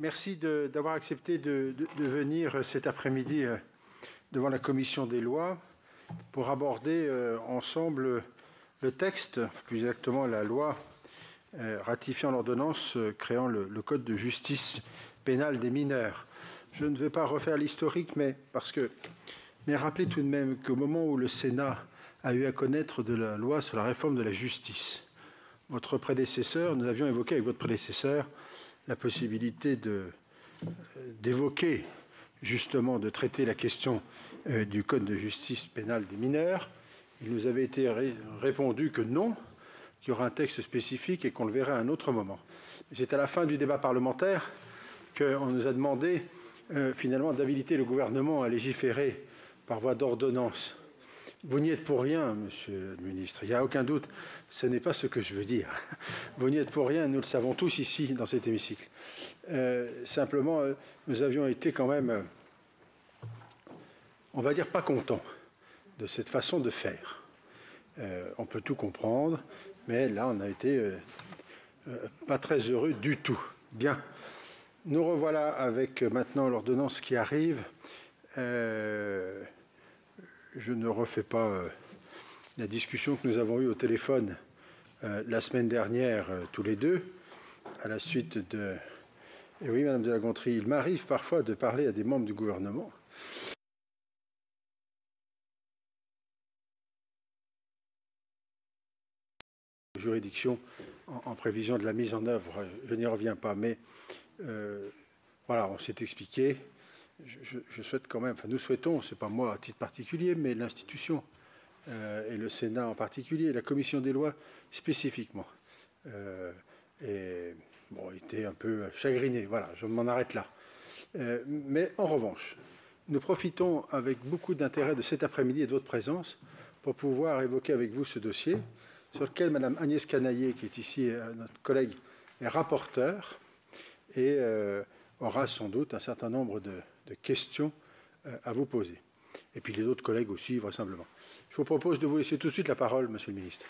Merci d'avoir accepté de venir cet après-midi devant la commission des lois pour aborder ensemble le texte, plus exactement la loi ratifiant l'ordonnance créant le Code de justice pénale des mineurs. Je ne vais pas refaire l'historique, mais rappeler tout de même qu'au moment où le Sénat a eu à connaître de la loi sur la réforme de la justice, nous avions évoqué avec votre prédécesseur la possibilité d'évoquer, justement, de traiter la question du Code de justice pénale des mineurs. Il nous avait été répondu que non, qu'il y aura un texte spécifique et qu'on le verrait à un autre moment. C'est à la fin du débat parlementaire qu'on nous a demandé finalement d'habiliter le gouvernement à légiférer par voie d'ordonnance. Vous n'y êtes pour rien, monsieur le ministre, il n'y a aucun doute, ce n'est pas ce que je veux dire. Vous n'y êtes pour rien, nous le savons tous ici, dans cet hémicycle. Simplement, nous avions été quand même, on va dire, pas contents de cette façon de faire. On peut tout comprendre, mais là, on a été pas très heureux du tout. Bien, nous revoilà avec maintenant l'ordonnance qui arrive. Je ne refais pas la discussion que nous avons eue au téléphone la semaine dernière, tous les deux, à la suite de... Et oui, Madame de la Gontrie, il m'arrive parfois de parler à des membres du gouvernement. Juridiction en prévision de la mise en œuvre, je n'y reviens pas, mais voilà, on s'est expliqué. Je souhaite quand même, enfin nous souhaitons, c'est pas moi à titre particulier, mais l'institution et le Sénat en particulier, la commission des lois spécifiquement, était un peu chagriné. Voilà, je m'en arrête là. Mais en revanche, nous profitons avec beaucoup d'intérêt de cet après-midi et de votre présence pour pouvoir évoquer avec vous ce dossier sur lequel Mme Agnès Canayer, qui est ici, notre collègue, est rapporteure et aura sans doute un certain nombre de questions à vous poser. Et puis les autres collègues aussi, vraisemblablement. Je vous propose de vous laisser tout de suite la parole, Monsieur le Ministre.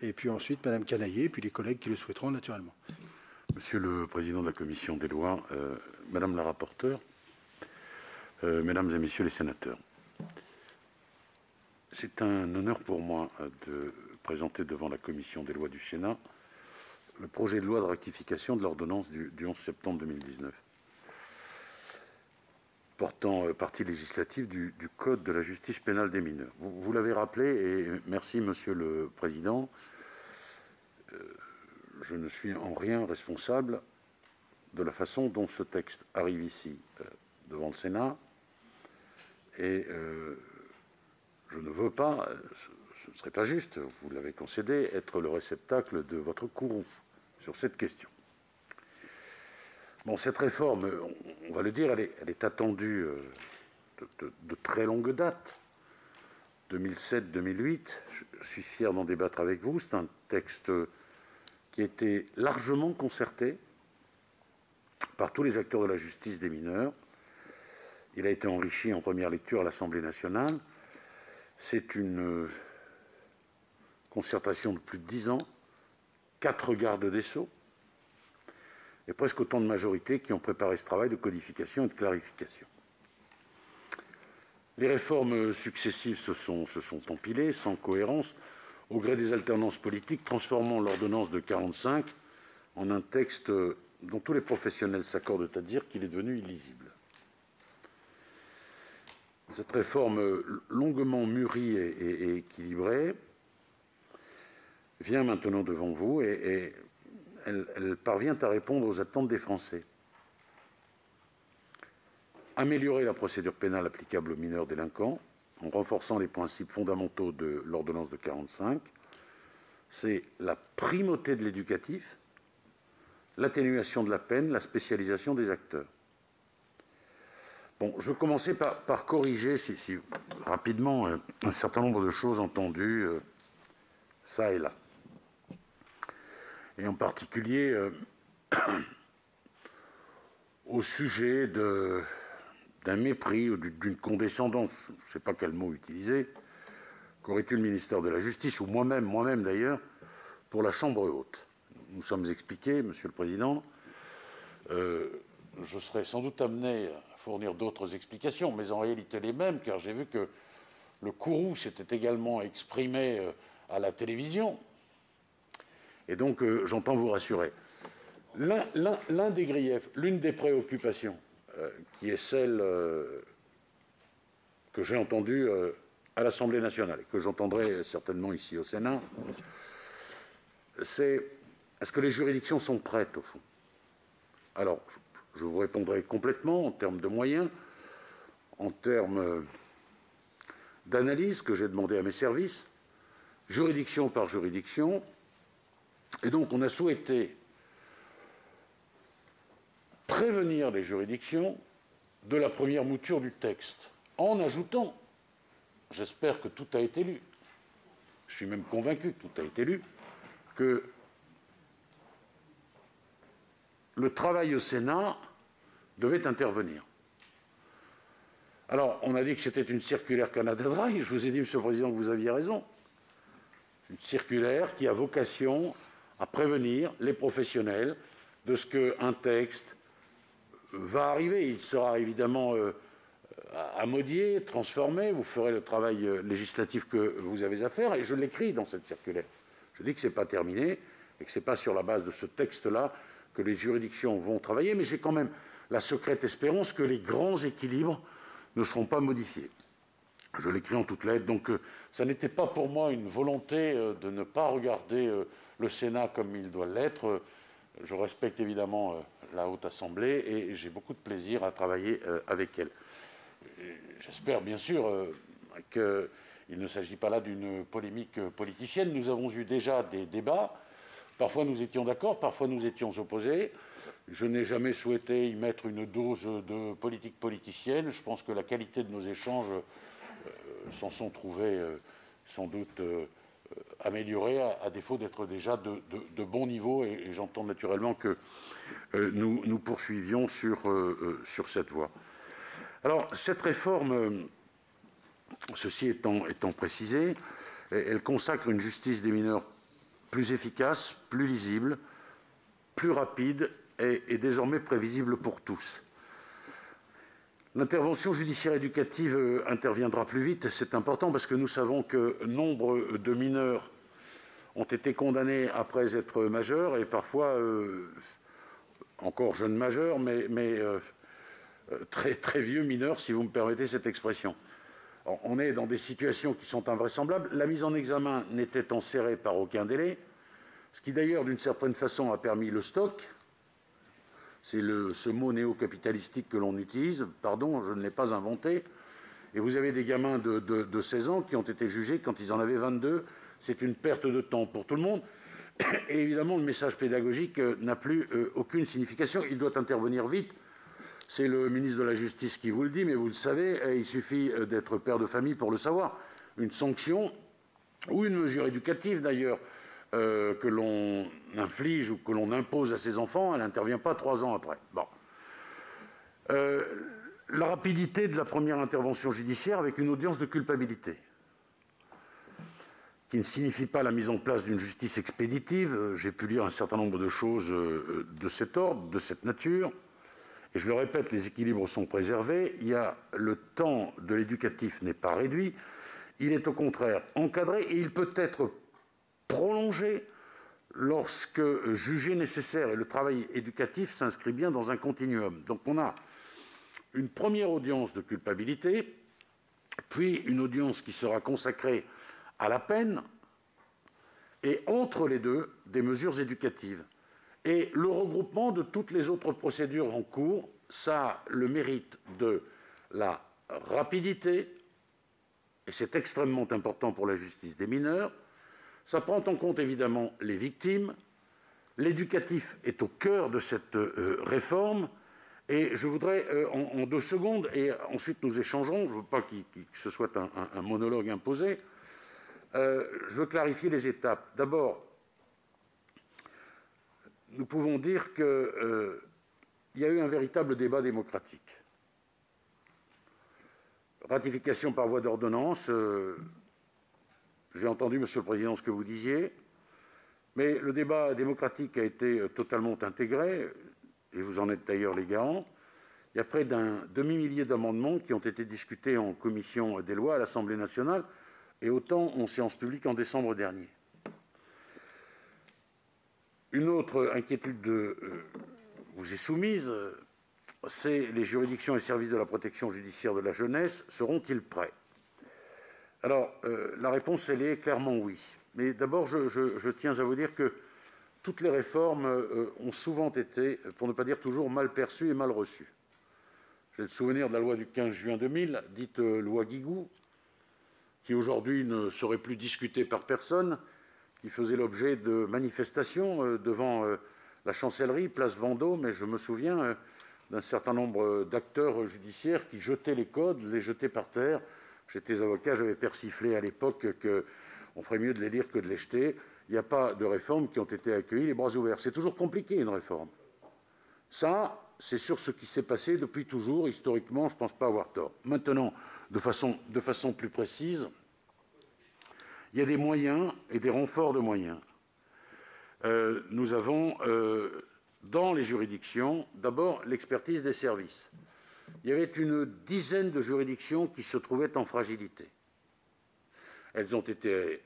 Et puis ensuite, Mme Canayer, puis les collègues qui le souhaiteront, naturellement. Monsieur le Président de la Commission des lois, Madame la rapporteure, Mesdames et Messieurs les sénateurs, c'est un honneur pour moi de présenter devant la Commission des lois du Sénat le projet de loi de rectification de l'ordonnance du 11 septembre 2019 portant partie législative du Code de la justice pénale des mineurs. Vous l'avez rappelé, et merci Monsieur le Président, je ne suis en rien responsable de la façon dont ce texte arrive ici devant le Sénat, et je ne veux pas, ce ne serait pas juste, vous l'avez concédé, être le réceptacle de votre courroux sur cette question. Bon, cette réforme, on va le dire, elle est attendue de très longue date, 2007-2008. Je suis fier d'en débattre avec vous. C'est un texte qui a été largement concerté par tous les acteurs de la justice des mineurs. Il a été enrichi en première lecture à l'Assemblée nationale. C'est une concertation de plus de 10 ans, 4 gardes des Sceaux, et presque autant de majorités qui ont préparé ce travail de codification et de clarification. Les réformes successives se sont empilées, sans cohérence, au gré des alternances politiques, transformant l'ordonnance de 1945 en un texte dont tous les professionnels s'accordent à dire qu'il est devenu illisible. Cette réforme longuement mûrie et équilibrée vient maintenant devant vous et elle parvient à répondre aux attentes des Français. Améliorer la procédure pénale applicable aux mineurs délinquants en renforçant les principes fondamentaux de l'ordonnance de 1945, c'est la primauté de l'éducatif, l'atténuation de la peine, la spécialisation des acteurs. Bon, je vais commencer par corriger rapidement un certain nombre de choses entendues ça et là. Et en particulier au sujet d'un mépris ou d'une condescendance, je ne sais pas quel mot utiliser, qu'aurait eu le ministère de la Justice, ou moi-même d'ailleurs, pour la Chambre haute. Nous sommes expliqués, Monsieur le Président, je serais sans doute amené à fournir d'autres explications, mais en réalité les mêmes, car j'ai vu que le courroux s'était également exprimé à la télévision. Et donc, j'entends vous rassurer. L'un des griefs, l'une des préoccupations, qui est celle que j'ai entendue à l'Assemblée nationale, et que j'entendrai certainement ici au Sénat, c'est est-ce que les juridictions sont prêtes, au fond? Alors, je vous répondrai complètement en termes de moyens, en termes d'analyse que j'ai demandé à mes services, juridiction par juridiction. Et donc, on a souhaité prévenir les juridictions de la première mouture du texte, en ajoutant, j'espère que tout a été lu, je suis même convaincu que tout a été lu, que le travail au Sénat devait intervenir. Alors, on a dit que c'était une circulaire Canada Dry. Je vous ai dit, Monsieur le Président, que vous aviez raison. Une circulaire qui a vocation à prévenir les professionnels de ce qu'un texte va arriver. Il sera évidemment amodié, transformé. Vous ferez le travail législatif que vous avez à faire. Et je l'écris dans cette circulaire. Je dis que ce n'est pas terminé et que ce n'est pas sur la base de ce texte-là que les juridictions vont travailler. Mais j'ai quand même la secrète espérance que les grands équilibres ne seront pas modifiés. Je l'écris en toutes lettres. Donc, ça n'était pas pour moi une volonté de ne pas regarder le Sénat comme il doit l'être. Je respecte évidemment la Haute Assemblée et j'ai beaucoup de plaisir à travailler avec elle. J'espère bien sûr qu'il ne s'agit pas là d'une polémique politicienne. Nous avons eu déjà des débats. Parfois nous étions d'accord, parfois nous étions opposés. Je n'ai jamais souhaité y mettre une dose de politique politicienne. Je pense que la qualité de nos échanges s'en sont trouvés sans doute améliorés, à défaut d'être déjà de bon niveau. Et j'entends naturellement que nous poursuivions sur cette voie. Alors, cette réforme, ceci étant précisé, elle consacre une justice des mineurs plus efficace, plus lisible, plus rapide et désormais prévisible pour tous. L'intervention judiciaire éducative interviendra plus vite, c'est important parce que nous savons que nombre de mineurs ont été condamnés après être majeurs et parfois encore jeunes majeurs, mais très, très vieux mineurs, si vous me permettez cette expression. On est dans des situations qui sont invraisemblables. La mise en examen n'était enserrée par aucun délai, ce qui d'ailleurs, d'une certaine façon, a permis le stock. C'est ce mot néo-capitalistique que l'on utilise. Pardon, je ne l'ai pas inventé. Et vous avez des gamins de 16 ans qui ont été jugés quand ils en avaient 22. C'est une perte de temps pour tout le monde. Et évidemment, le message pédagogique n'a plus aucune signification. Il doit intervenir vite. C'est le ministre de la Justice qui vous le dit, mais vous le savez, il suffit d'être père de famille pour le savoir. Une sanction, ou une mesure éducative d'ailleurs, que l'on inflige ou que l'on impose à ses enfants, elle n'intervient pas 3 ans après. Bon. La rapidité de la première intervention judiciaire avec une audience de culpabilité, qui ne signifie pas la mise en place d'une justice expéditive. J'ai pu lire un certain nombre de choses de cet ordre, de cette nature. Et je le répète, les équilibres sont préservés. Le temps de l'éducatif n'est pas réduit. Il est au contraire encadré et il peut être prolongé lorsque jugé nécessaire. Et le travail éducatif s'inscrit bien dans un continuum. Donc on a une première audience de culpabilité, puis une audience qui sera consacrée à la peine, et entre les deux, des mesures éducatives. Et le regroupement de toutes les autres procédures en cours, ça a le mérite de la rapidité, et c'est extrêmement important pour la justice des mineurs. Ça prend en compte évidemment les victimes. L'éducatif est au cœur de cette réforme. Et je voudrais, en 2 secondes, et ensuite nous échangerons, je ne veux pas que ce soit un monologue imposé, je veux clarifier les étapes. D'abord, nous pouvons dire qu'il y a eu un véritable débat démocratique. Ratification par voie d'ordonnance, j'ai entendu, Monsieur le Président, ce que vous disiez, mais le débat démocratique a été totalement intégré. et vous en êtes d'ailleurs les garants, il y a près d'un demi-millier d'amendements qui ont été discutés en commission des lois à l'Assemblée nationale et autant en séance publique en décembre dernier. Une autre inquiétude vous est soumise, c'est les juridictions et services de la protection judiciaire de la jeunesse seront-ils prêts? Alors, la réponse, elle est clairement oui. Mais d'abord, je tiens à vous dire que toutes les réformes ont souvent été, pour ne pas dire toujours, mal perçues et mal reçues. J'ai le souvenir de la loi du 15 juin 2000, dite loi Guigou, qui aujourd'hui ne serait plus discutée par personne, qui faisait l'objet de manifestations devant la chancellerie, place Vendôme, et je me souviens d'un certain nombre d'acteurs judiciaires qui jetaient les codes, les jetaient par terre. J'étais avocat, j'avais persiflé à l'époque qu'on ferait mieux de les lire que de les jeter. Il n'y a pas de réformes qui ont été accueillies les bras ouverts. C'est toujours compliqué, une réforme. Ça, c'est sur ce qui s'est passé depuis toujours. Historiquement, je ne pense pas avoir tort. Maintenant, de façon plus précise, il y a des moyens et des renforts de moyens. Nous avons, dans les juridictions, d'abord l'expertise des services. Il y avait une dizaine de juridictions qui se trouvaient en fragilité. Elles ont été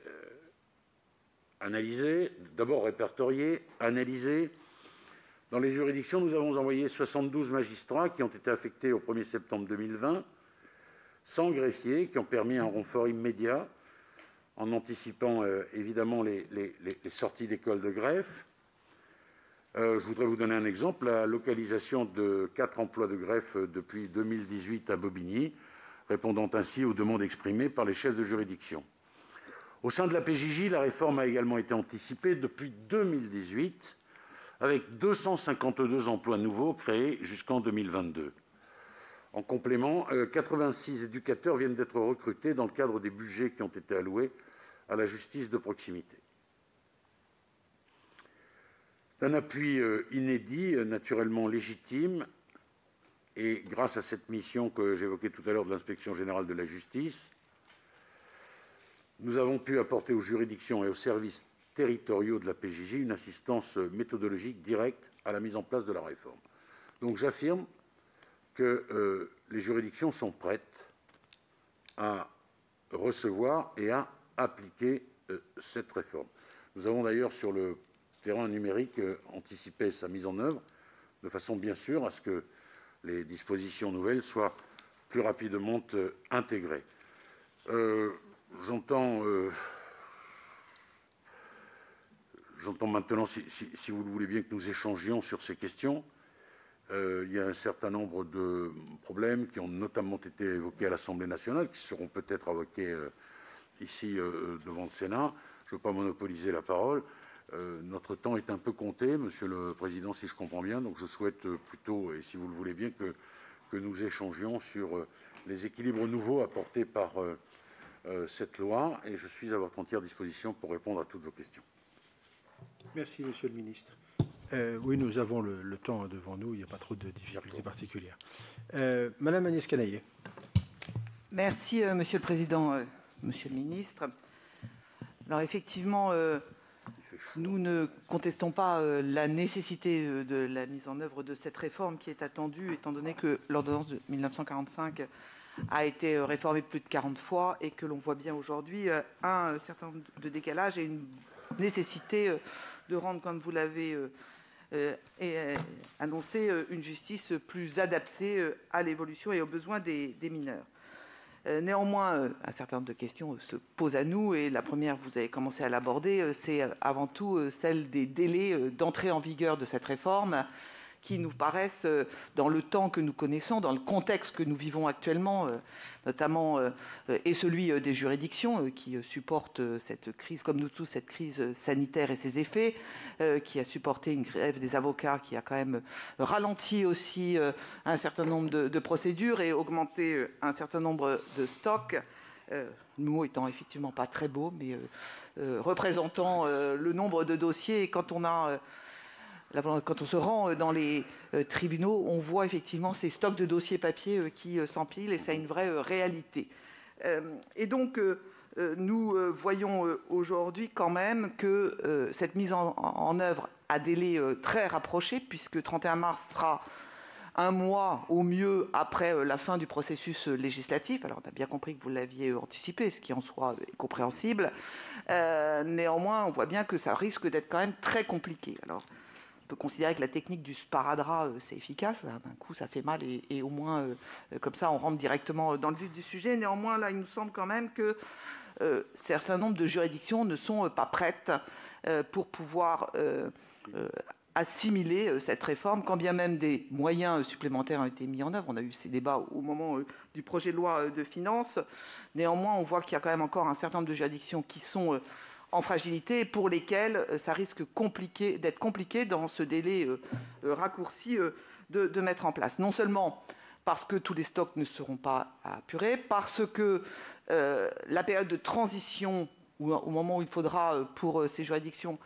analysées, d'abord répertoriées, analysées. Dans les juridictions, nous avons envoyé 72 magistrats qui ont été affectés au 1er septembre 2020, 100 greffiers qui ont permis un renfort immédiat en anticipant évidemment les sorties d'école de greffe. Je voudrais vous donner un exemple, la localisation de 4 emplois de greffe depuis 2018 à Bobigny, répondant ainsi aux demandes exprimées par les chefs de juridiction. Au sein de la PJJ, la réforme a également été anticipée depuis 2018, avec 252 emplois nouveaux créés jusqu'en 2022. En complément, 86 éducateurs viennent d'être recrutés dans le cadre des budgets qui ont été alloués à la justice de proximité. Un appui inédit, naturellement légitime, et grâce à cette mission que j'évoquais tout à l'heure de l'Inspection générale de la justice, nous avons pu apporter aux juridictions et aux services territoriaux de la PJJ une assistance méthodologique directe à la mise en place de la réforme. Donc j'affirme que les juridictions sont prêtes à recevoir et à appliquer cette réforme. Nous avons d'ailleurs sur le terrain numérique anticipé sa mise en œuvre, de façon bien sûr à ce que les dispositions nouvelles soient plus rapidement intégrées. J'entends maintenant, si vous le voulez bien, que nous échangions sur ces questions. Il y a un certain nombre de problèmes qui ont notamment été évoqués à l'Assemblée nationale, qui seront peut-être évoqués ici devant le Sénat. Je ne veux pas monopoliser la parole. Notre temps est un peu compté, Monsieur le Président, si je comprends bien. Donc je souhaite plutôt, et si vous le voulez bien, que nous échangions sur les équilibres nouveaux apportés par cette loi. Et je suis à votre entière disposition pour répondre à toutes vos questions. Merci, Monsieur le Ministre. Oui, nous avons le temps devant nous. Il n'y a pas trop de difficultés particulières. Madame Agnès Canayer. Merci, Monsieur le Président, Monsieur le Ministre. Alors effectivement, nous ne contestons pas la nécessité de la mise en œuvre de cette réforme qui est attendue, étant donné que l'ordonnance de 1945 a été réformée plus de 40 fois et que l'on voit bien aujourd'hui un certain nombre de décalages et une nécessité de rendre, comme vous l'avez annoncé, une justice plus adaptée à l'évolution et aux besoins des mineurs. Néanmoins, un certain nombre de questions se posent à nous et la première, vous avez commencé à l'aborder, c'est avant tout celle des délais d'entrée en vigueur de cette réforme qui nous paraissent, dans le temps que nous connaissons, dans le contexte que nous vivons actuellement, notamment, et celui des juridictions qui supportent cette crise, comme nous tous, cette crise sanitaire et ses effets, qui a supporté une grève des avocats, qui a quand même ralenti aussi un certain nombre de procédures et augmenté un certain nombre de stocks. Le mot étant effectivement pas très beau, mais représentant le nombre de dossiers. Et quand on se rend dans les tribunaux, on voit effectivement ces stocks de dossiers papier qui s'empilent et ça a une vraie réalité. Et donc, nous voyons aujourd'hui quand même que cette mise en œuvre à délai très rapproché, puisque 31 mars sera un mois au mieux après la fin du processus législatif. Alors on a bien compris que vous l'aviez anticipé, ce qui en soi est compréhensible. Néanmoins, on voit bien que ça risque d'être quand même très compliqué. Alors, on peut considérer que la technique du sparadrap, c'est efficace. D'un coup, ça fait mal et au moins, comme ça, on rentre directement dans le vif du sujet. Néanmoins, là, il nous semble quand même que certain nombre de juridictions ne sont pas prêtes pour pouvoir assimiler cette réforme, quand bien même des moyens supplémentaires ont été mis en œuvre. On a eu ces débats au moment du projet de loi de finances. Néanmoins, on voit qu'il y a quand même encore un certain nombre de juridictions qui sont en fragilité et pour lesquelles ça risque d'être compliqué dans ce délai raccourci de mettre en place. Non seulement parce que tous les stocks ne seront pas apurés, parce que la période de transition, au moment où il faudra pour ces juridictions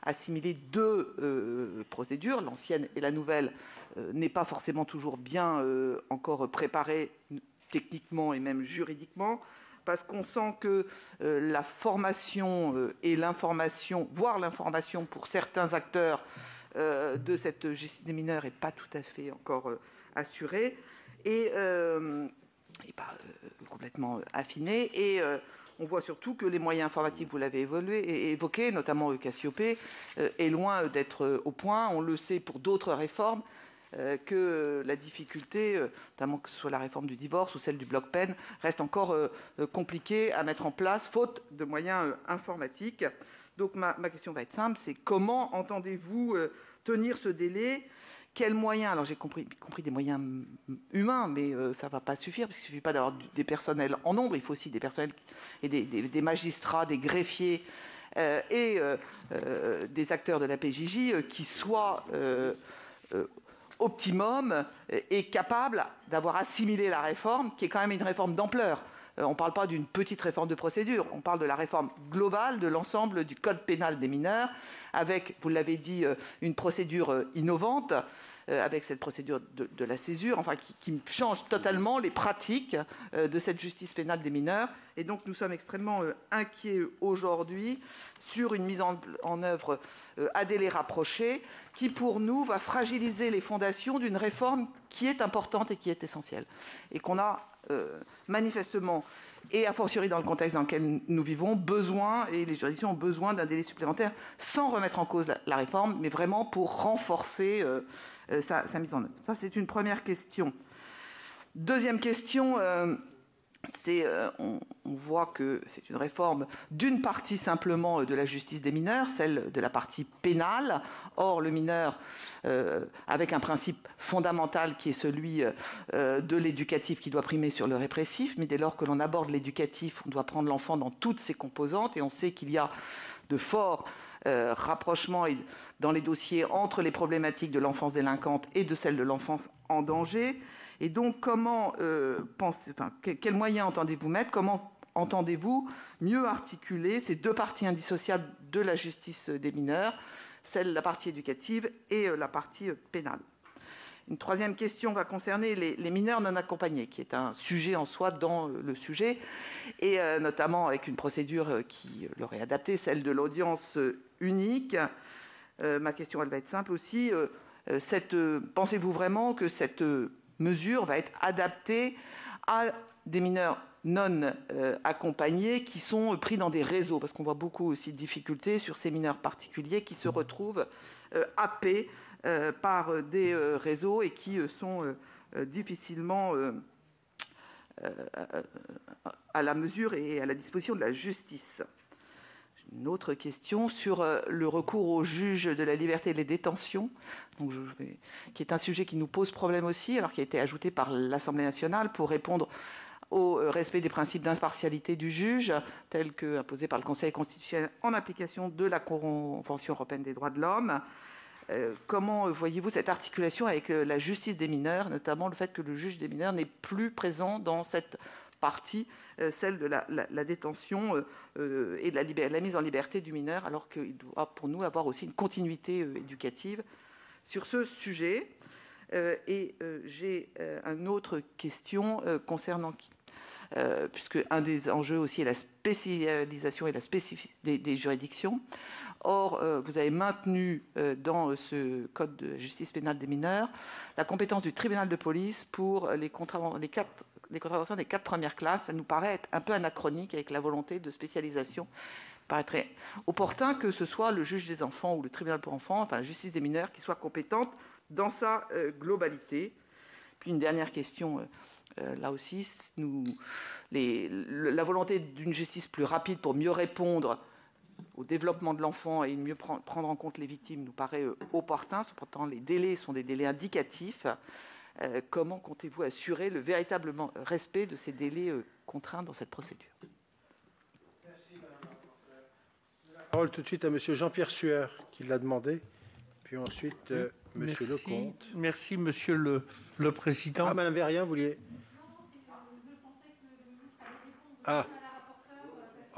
assimiler deux procédures, l'ancienne et la nouvelle, n'est pas forcément toujours bien encore préparée techniquement et même juridiquement, parce qu'on sent que la formation et l'information, voire l'information pour certains acteurs de cette justice des mineurs n'est pas tout à fait encore assurée et pas complètement affinée. Et on voit surtout que les moyens informatiques, vous l'avez évoqué, notamment Cassiopée, est loin d'être au point. On le sait pour d'autres réformes, que la difficulté, notamment que ce soit la réforme du divorce ou celle du bloc-peine, reste encore compliquée à mettre en place, faute de moyens informatiques. Donc ma question va être simple, c'est comment entendez-vous tenir ce délai ? Quels moyens ? Alors j'ai compris des moyens humains, mais ça ne va pas suffire, parce qu'il ne suffit pas d'avoir des personnels en nombre, il faut aussi des personnels et des magistrats, des greffiers et des acteurs de la PJJ qui soient optimum et capable d'avoir assimilé la réforme, qui est quand même une réforme d'ampleur. On ne parle pas d'une petite réforme de procédure, on parle de la réforme globale de l'ensemble du code pénal des mineurs, avec, vous l'avez dit, une procédure innovante, avec cette procédure de la césure, enfin, qui change totalement les pratiques de cette justice pénale des mineurs. Et donc nous sommes extrêmement inquiets aujourd'hui sur une mise en œuvre à délai rapproché, qui pour nous va fragiliser les fondations d'une réforme qui est importante et qui est essentielle. Et qu'on a manifestement, et a fortiori dans le contexte dans lequel nous vivons, besoin, et les juridictions ont besoin d'un délai supplémentaire, sans remettre en cause la réforme, mais vraiment pour renforcer sa mise en œuvre. Ça, c'est une première question. Deuxième question, on voit que c'est une réforme d'une partie simplement de la justice des mineurs, celle de la partie pénale. Or, le mineur, avec un principe fondamental qui est celui de l'éducatif qui doit primer sur le répressif, mais dès lors que l'on aborde l'éducatif, on doit prendre l'enfant dans toutes ses composantes, et on sait qu'il y a de forts rapprochements dans les dossiers entre les problématiques de l'enfance délinquante et de celle de l'enfance en danger. Et donc, quels moyens entendez-vous mettre ? Comment entendez-vous mieux articuler ces deux parties indissociables de la justice des mineurs, la partie éducative et la partie pénale ? Une troisième question va concerner les mineurs non accompagnés, qui est un sujet en soi dans le sujet, et notamment avec une procédure qui leur est adaptée, celle de l'audience unique. Ma question, elle va être simple aussi. Pensez-vous vraiment que cette mesure va être adaptée à des mineurs non accompagnés qui sont pris dans des réseaux, parce qu'on voit beaucoup aussi de difficultés sur ces mineurs particuliers qui se retrouvent happés par des réseaux et qui sont difficilement à la mesure et à la disposition de la justice. Une autre question sur le recours au juge de la liberté et des détentions, qui est un sujet qui nous pose problème aussi, alors qui a été ajouté par l'Assemblée nationale pour répondre au respect des principes d'impartialité du juge, tels qu'imposés par le Conseil constitutionnel en application de la Convention européenne des droits de l'homme. Comment voyez-vous cette articulation avec la justice des mineurs, notamment le fait que le juge des mineurs n'est plus présent dans cette partie, celle de la détention et de la mise en liberté du mineur, alors qu'il doit pour nous avoir aussi une continuité éducative sur ce sujet. J'ai une autre question concernant puisque un des enjeux aussi est la spécialisation et la spécificité des juridictions. Or, vous avez maintenu dans ce code de justice pénale des mineurs la compétence du tribunal de police pour les contraventions des 4 premières classes. Ça nous paraît être un peu anachronique avec la volonté de spécialisation. Il paraîtrait opportun que ce soit le juge des enfants ou le tribunal pour enfants, enfin la justice des mineurs, qui soit compétente dans sa globalité. Puis une dernière question, là aussi, la volonté d'une justice plus rapide pour mieux répondre au développement de l'enfant et mieux prendre en compte les victimes nous paraît opportun. Cependant, les délais sont des délais indicatifs. Comment comptez-vous assurer le véritable respect de ces délais contraints dans cette procédure? Merci, Madame la rapporteure. La parole tout de suite à Monsieur Jean-Pierre Sueur, qui l'a demandé, puis ensuite Monsieur Lecomte. Merci, Monsieur le Président. Ah, Madame Verrien, vous vouliez... Ah.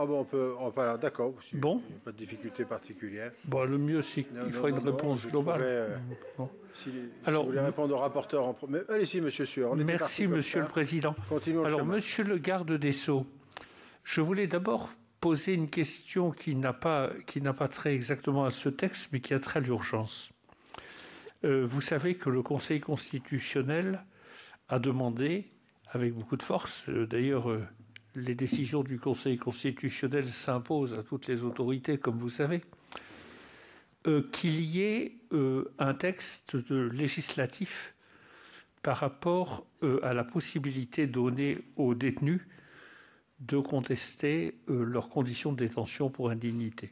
Ah bon, on peut alors, d'accord. Bon. Il n'y a pas de difficulté particulière. Bon, le mieux, c'est qu'il faudrait une réponse globale. Bon. Si vous voulez répondre au rapporteur en premier. Allez-y, Monsieur Sueur. Merci, Monsieur le Président. Continuons. Alors, Monsieur le garde des Sceaux, je voulais d'abord poser une question qui n'a pas trait exactement à ce texte, mais qui a trait à l'urgence. Vous savez que le Conseil constitutionnel a demandé, avec beaucoup de force, d'ailleurs, les décisions du Conseil constitutionnel s'imposent à toutes les autorités, comme vous savez, qu'il y ait un texte législatif par rapport à la possibilité donnée aux détenus de contester leurs conditions de détention pour indignité.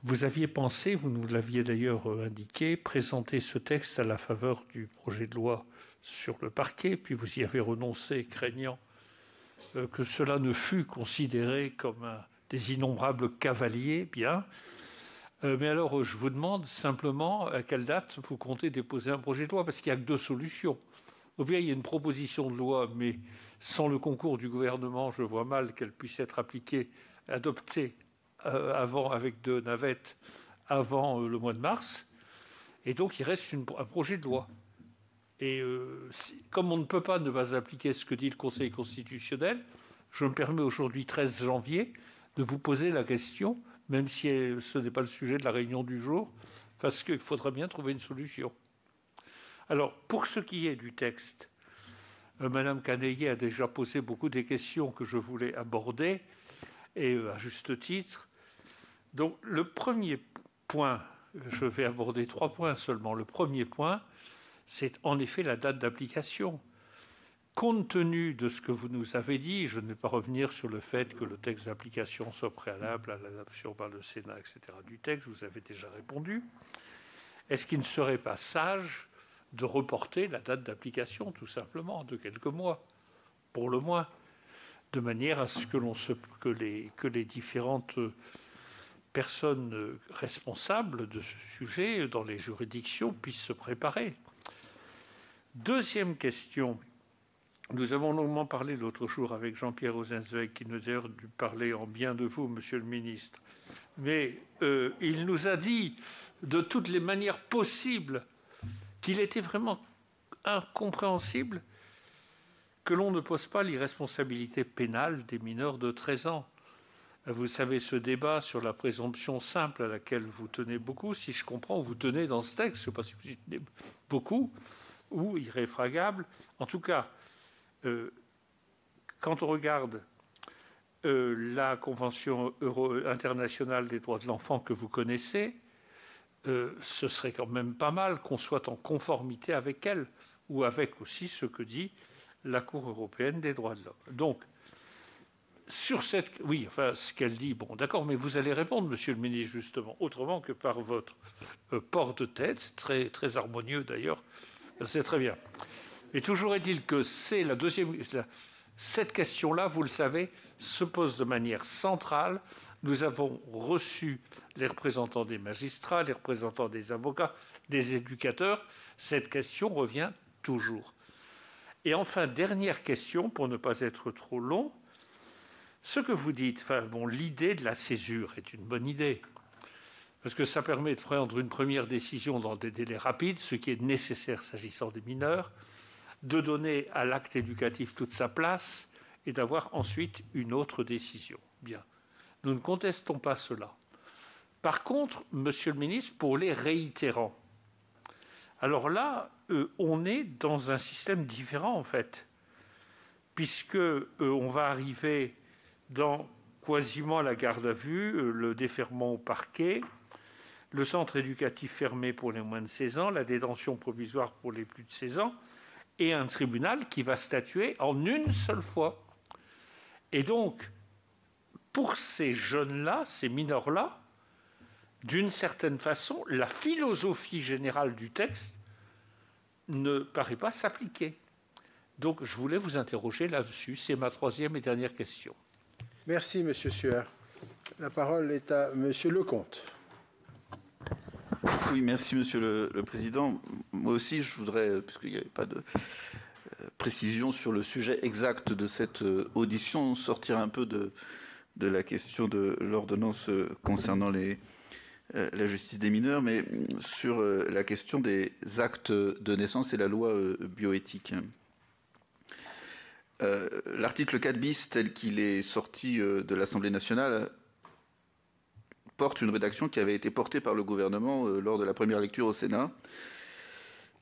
Vous aviez pensé, vous nous l'aviez d'ailleurs indiqué, présenter ce texte à la faveur du projet de loi sur le parquet, puis vous y avez renoncé, craignant que cela ne fût considéré comme des innombrables cavaliers, bien. Mais alors, je vous demande simplement à quelle date vous comptez déposer un projet de loi, parce qu'il n'y a que 2 solutions. Ou bien il y a une proposition de loi, mais sans le concours du gouvernement, je vois mal qu'elle puisse être appliquée, adoptée avec 2 navettes avant le mois de mars. Et donc, il reste un projet de loi. Et comme on ne peut pas ne pas appliquer ce que dit le Conseil constitutionnel, je me permets aujourd'hui, 13 janvier, de vous poser la question, même si ce n'est pas le sujet de la réunion du jour, parce qu'il faudra bien trouver une solution. Alors, pour ce qui est du texte, Mme Canaillet a déjà posé beaucoup des questions que je voulais aborder, et à juste titre. Donc, le premier point, je vais aborder 3 points seulement. Le premier point, c'est en effet la date d'application. Compte tenu de ce que vous nous avez dit, je ne vais pas revenir sur le fait que le texte d'application soit préalable à l'adoption par le Sénat, etc. du texte, vous avez déjà répondu. Est-ce qu'il ne serait pas sage de reporter la date d'application, tout simplement, de quelques mois, pour le moins, de manière à ce que les différentes personnes responsables de ce sujet dans les juridictions puissent se préparer. Deuxième question. Nous avons longuement parlé l'autre jour avec Jean-Pierre Rosenzweig, qui nous a d'ailleurs dû parler en bien de vous, Monsieur le ministre. Mais il nous a dit de toutes les manières possibles qu'il était vraiment incompréhensible que l'on ne pose pas l'irresponsabilité pénale des mineurs de 13 ans. Vous savez, ce débat sur la présomption simple à laquelle vous tenez beaucoup, si je comprends, vous tenez dans ce texte, je ne sais pas si vous y tenez beaucoup, ou irréfragable. En tout cas, quand on regarde la Convention internationale des droits de l'enfant que vous connaissez, ce serait quand même pas mal qu'on soit en conformité avec elle, ou avec aussi ce que dit la Cour européenne des droits de l'homme. Donc, sur cette... Oui, enfin, ce qu'elle dit, bon, d'accord, mais vous allez répondre, Monsieur le ministre, justement, autrement que par votre port de tête, très, très harmonieux d'ailleurs, c'est très bien. Mais toujours est-il que c'est la deuxième... Cette question-là, vous le savez, se pose de manière centrale. Nous avons reçu les représentants des magistrats, les représentants des avocats, des éducateurs. Cette question revient toujours. Et enfin, dernière question, pour ne pas être trop long. Ce que vous dites, enfin, bon, l'idée de la césure est une bonne idée, parce que ça permet de prendre une première décision dans des délais rapides, ce qui est nécessaire s'agissant des mineurs, de donner à l'acte éducatif toute sa place et d'avoir ensuite une autre décision. Bien. Nous ne contestons pas cela. Par contre, Monsieur le ministre, pour les réitérants, alors là, on est dans un système différent, en fait, puisque on va arriver dans quasiment la garde à vue, le défèrement au parquet, le centre éducatif fermé pour les moins de 16 ans, la détention provisoire pour les plus de 16 ans, et un tribunal qui va statuer en une seule fois. Et donc, pour ces jeunes-là, ces mineurs-là, d'une certaine façon, la philosophie générale du texte ne paraît pas s'appliquer. Donc, je voulais vous interroger là-dessus. C'est ma troisième et dernière question. Merci, M. Sueur. La parole est à M. Lecomte. Oui, merci, Monsieur le Président. Moi aussi, je voudrais, puisqu'il n'y avait pas de précision sur le sujet exact de cette audition, sortir un peu de la question de l'ordonnance concernant la justice des mineurs, mais sur la question des actes de naissance et la loi bioéthique. L'article 4 bis, tel qu'il est sorti de l'Assemblée nationale, porte une rédaction qui avait été portée par le gouvernement lors de la première lecture au Sénat,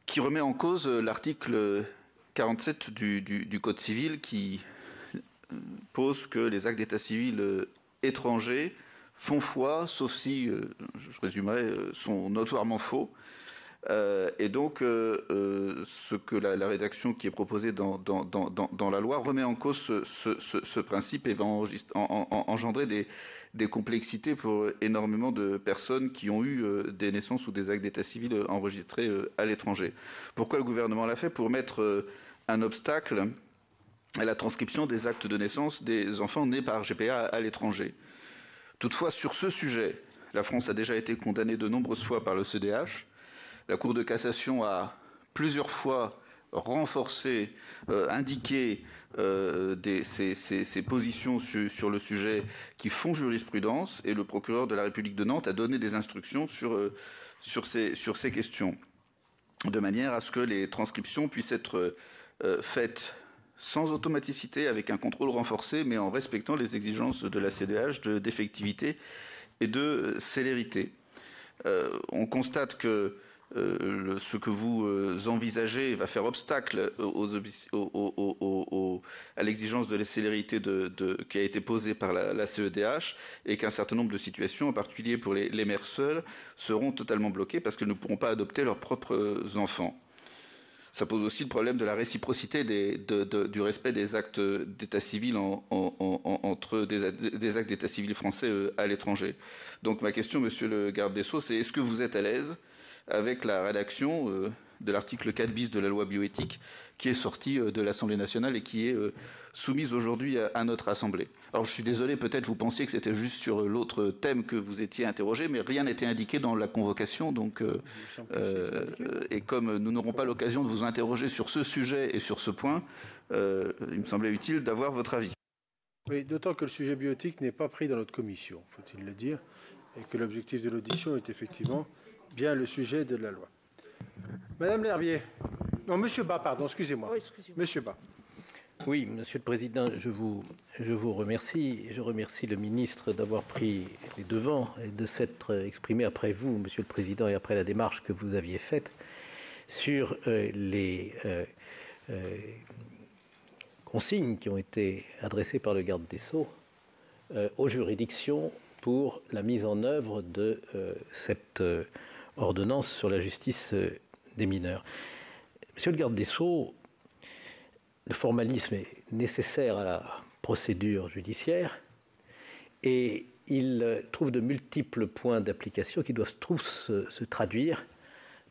qui remet en cause l'article 47 du Code civil qui pose que les actes d'état civil étrangers font foi, sauf si, je résumerai, sont notoirement faux. Et donc, ce que la rédaction qui est proposée dans la loi remet en cause ce principe et va engendrer des complexités pour énormément de personnes qui ont eu des naissances ou des actes d'état civil enregistrés à l'étranger. Pourquoi le gouvernement l'a fait? Pour mettre un obstacle à la transcription des actes de naissance des enfants nés par GPA à l'étranger. Toutefois, sur ce sujet, la France a déjà été condamnée de nombreuses fois par le CEDH. La Cour de cassation a plusieurs fois renforcé, indiqué ses positions sur le sujet qui font jurisprudence, et le procureur de la République de Nantes a donné des instructions sur ces questions, de manière à ce que les transcriptions puissent être faites sans automaticité, avec un contrôle renforcé, mais en respectant les exigences de la CEDH d'effectivité et de célérité. On constate que ce que vous envisagez va faire obstacle à l'exigence de la célérité qui a été posée par la CEDH, et qu'un certain nombre de situations, en particulier pour les mères seules, seront totalement bloquées parce qu'elles ne pourront pas adopter leurs propres enfants. Ça pose aussi le problème de la réciprocité du respect des actes d'état civil entre des actes d'état civil français à l'étranger. Donc ma question, Monsieur le garde des Sceaux, c'est: est-ce que vous êtes à l'aise avec la rédaction de l'article 4 bis de la loi bioéthique qui est sortie de l'Assemblée nationale et qui est soumise aujourd'hui à notre Assemblée? Alors je suis désolé, peut-être vous pensiez que c'était juste sur l'autre thème que vous étiez interrogé, mais rien n'était indiqué dans la convocation. Donc, et comme nous n'aurons pas l'occasion de vous interroger sur ce sujet et sur ce point, il me semblait utile d'avoir votre avis. Oui, d'autant que le sujet bioéthique n'est pas pris dans notre commission, faut-il le dire, et que l'objectif de l'audition est effectivement bien le sujet de la loi. Madame L'Herbier. Non, Monsieur Bas, pardon, excusez-moi. Oui, Monsieur Bas. Oui, Monsieur le Président, je vous remercie. Je remercie le ministre d'avoir pris les devants et de s'être exprimé après vous, Monsieur le Président, et après la démarche que vous aviez faite sur les consignes qui ont été adressées par le garde des Sceaux aux juridictions pour la mise en œuvre de cette ordonnance sur la justice des mineurs. Monsieur le garde des Sceaux, le formalisme est nécessaire à la procédure judiciaire et il trouve de multiples points d'application qui doivent tous se traduire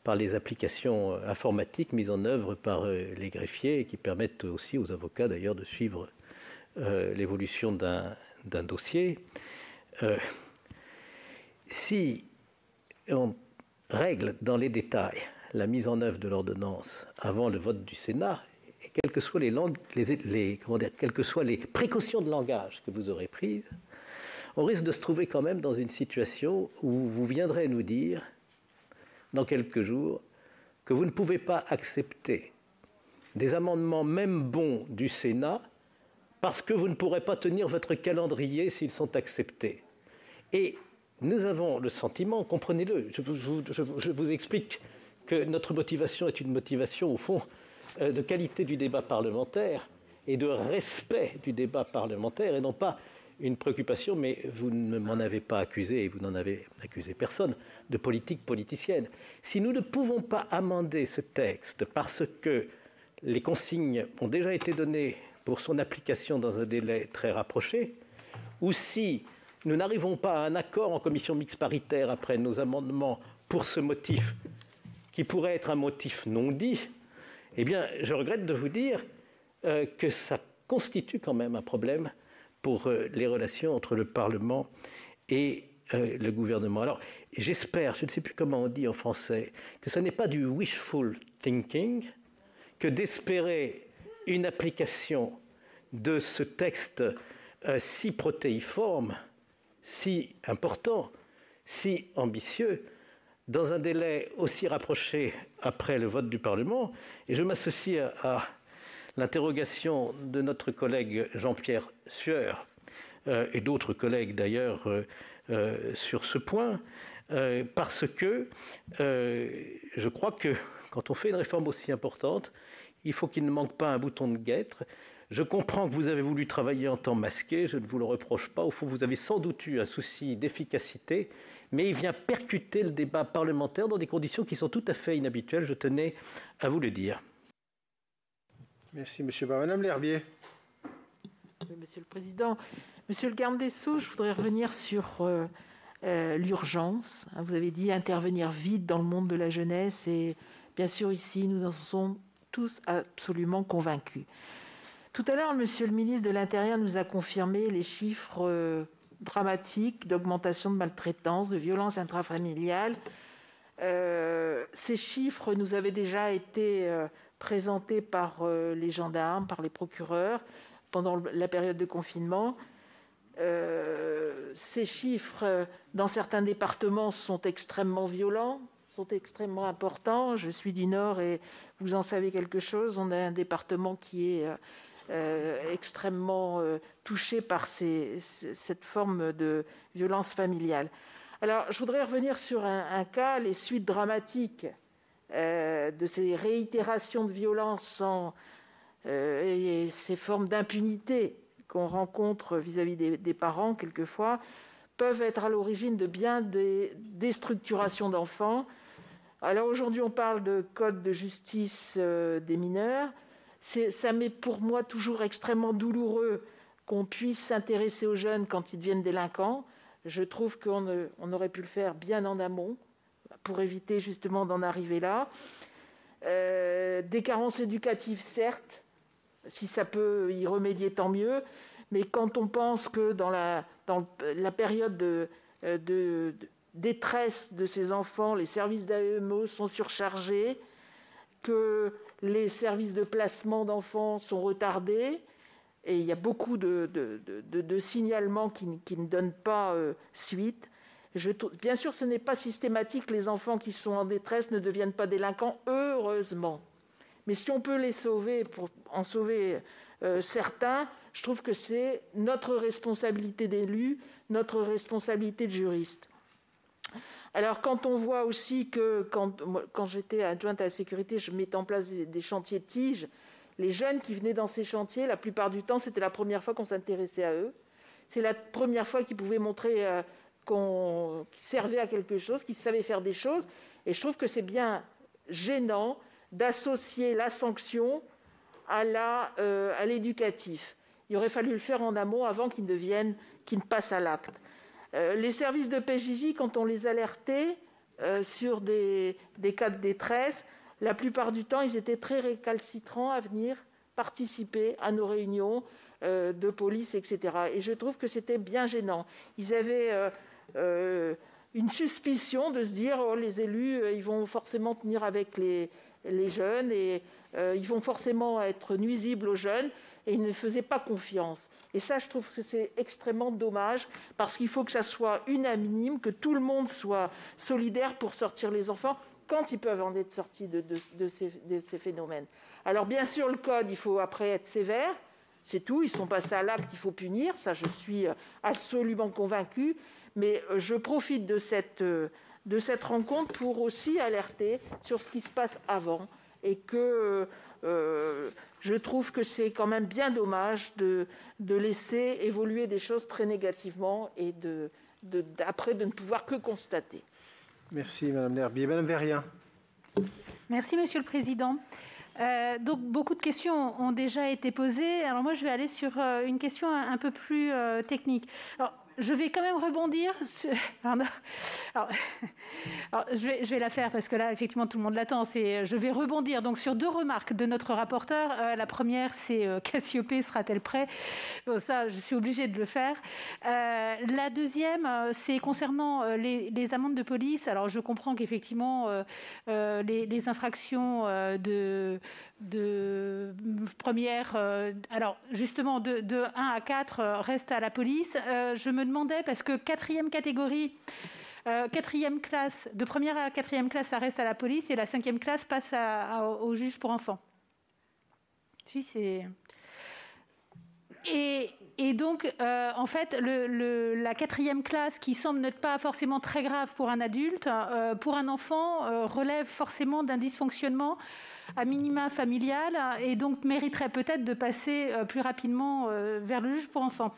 par les applications informatiques mises en œuvre par les greffiers et qui permettent aussi aux avocats d'ailleurs de suivre l'évolution d'un dossier. Si on règle dans les détails la mise en œuvre de l'ordonnance avant le vote du Sénat, et quelles que soient quelles que soient les précautions de langage que vous aurez prises, on risque de se trouver quand même dans une situation où vous viendrez nous dire, dans quelques jours, que vous ne pouvez pas accepter des amendements même bons du Sénat parce que vous ne pourrez pas tenir votre calendrier s'ils sont acceptés. Et nous avons le sentiment, comprenez-le, je vous explique que notre motivation est une motivation, au fond, de qualité du débat parlementaire et de respect du débat parlementaire, et non pas une préoccupation, mais vous ne m'en avez pas accusé, et vous n'en avez accusé personne, de politique politicienne. Si nous ne pouvons pas amender ce texte parce que les consignes ont déjà été données pour son application dans un délai très rapproché, ou si nous n'arrivons pas à un accord en commission mixte paritaire après nos amendements pour ce motif, qui pourrait être un motif non dit, eh bien, je regrette de vous dire que ça constitue quand même un problème pour les relations entre le Parlement et le gouvernement. Alors, j'espère, je ne sais plus comment on dit en français, que ce n'est pas du wishful thinking que d'espérer une application de ce texte si protéiforme, si important, si ambitieux, dans un délai aussi rapproché après le vote du Parlement. Et je m'associe à l'interrogation de notre collègue Jean-Pierre Sueur et d'autres collègues d'ailleurs sur ce point, parce que je crois que quand on fait une réforme aussi importante, il faut qu'il ne manque pas un bouton de guêtre. Je comprends que vous avez voulu travailler en temps masqué, je ne vous le reproche pas. Au fond, vous avez sans doute eu un souci d'efficacité, mais il vient percuter le débat parlementaire dans des conditions qui sont tout à fait inhabituelles, je tenais à vous le dire. Merci, M. Bas. Madame L'Herbier. Oui, Monsieur le Président. Monsieur le garde des Sceaux, je voudrais revenir sur l'urgence. Vous avez dit intervenir vite dans le monde de la jeunesse, et bien sûr, ici, nous en sommes tous absolument convaincus. Tout à l'heure, Monsieur le ministre de l'Intérieur nous a confirmé les chiffres dramatiques d'augmentation de maltraitance, de violences intrafamiliales. Ces chiffres nous avaient déjà été présentés par les gendarmes, par les procureurs, pendant la période de confinement. Ces chiffres, dans certains départements, sont extrêmement violents, sont extrêmement importants. Je suis du Nord et vous en savez quelque chose. On a un département qui est extrêmement touché par cette forme de violence familiale. Alors, je voudrais revenir sur un cas, les suites dramatiques de ces réitérations de violence et ces formes d'impunité qu'on rencontre vis-à-vis des parents, quelquefois, peuvent être à l'origine de bien des déstructurations d'enfants. Alors aujourd'hui, on parle de code de justice des mineurs. Ça m'est pour moi toujours extrêmement douloureux qu'on puisse s'intéresser aux jeunes quand ils deviennent délinquants. Je trouve qu'on aurait pu le faire bien en amont pour éviter justement d'en arriver là. Des carences éducatives, certes, si ça peut y remédier, tant mieux. Mais quand on pense que dans la période de détresse de ces enfants, les services d'AEMO sont surchargés, que les services de placement d'enfants sont retardés, et il y a beaucoup de signalements qui ne donnent pas suite. Bien sûr, ce n'est pas systématique, les enfants qui sont en détresse ne deviennent pas délinquants, heureusement. Mais si on peut les sauver, pour en sauver certains, je trouve que c'est notre responsabilité d'élus, notre responsabilité de juristes. Alors, quand on voit aussi que, quand j'étais adjointe à la sécurité, je mettais en place des chantiers de tiges, les jeunes qui venaient dans ces chantiers, la plupart du temps, c'était la première fois qu'on s'intéressait à eux. C'est la première fois qu'ils pouvaient montrer qu'ils servaient à quelque chose, qu'ils savaient faire des choses. Et je trouve que c'est bien gênant d'associer la sanction à l'éducatif. Il aurait fallu le faire en amont avant qu'ils ne passent à l'acte. Les services de PJJ, quand on les alertait sur des cas de détresse, la plupart du temps, ils étaient très récalcitrants à venir participer à nos réunions de police, etc. Et je trouve que c'était bien gênant. Ils avaient une suspicion de se dire « Oh, les élus, ils vont forcément tenir avec les jeunes et ils vont forcément être nuisibles aux jeunes ». Et ils ne faisaient pas confiance. Et ça, je trouve que c'est extrêmement dommage, parce qu'il faut que ça soit unanime, que tout le monde soit solidaire pour sortir les enfants quand ils peuvent en être sortis de ces phénomènes. Alors bien sûr, le code, il faut après être sévère, c'est tout. Ils sont passés à l'acte, il faut punir. Ça, je suis absolument convaincue. Mais je profite de cette rencontre pour aussi alerter sur ce qui se passe avant. Et que je trouve que c'est quand même bien dommage de laisser évoluer des choses très négativement et après de ne pouvoir que constater. Merci Madame Lherbier. Madame Vérien. Merci Monsieur le Président. Donc beaucoup de questions ont déjà été posées. Alors moi je vais aller sur une question un peu plus technique. Alors, je vais quand même rebondir je vais la faire parce que là, effectivement, tout le monde l'attend. Je vais rebondir donc sur deux remarques de notre rapporteur. La première, c'est Cassiopée sera-t-elle prêt? Bon, ça, je suis obligée de le faire. La deuxième, c'est concernant les amendes de police. Alors, je comprends qu'effectivement, les infractions de première, alors justement de 1 à 4 restent à la police. Je me demandais, parce que quatrième catégorie, quatrième classe, de première à quatrième classe, ça reste à la police, et la 5e classe passe au juge pour enfants. Si, c'est... Et donc, en fait, la 4e classe, qui semble n'être pas forcément très grave pour un adulte, pour un enfant, relève forcément d'un dysfonctionnement à minima familial, et donc mériterait peut-être de passer plus rapidement vers le juge pour enfants.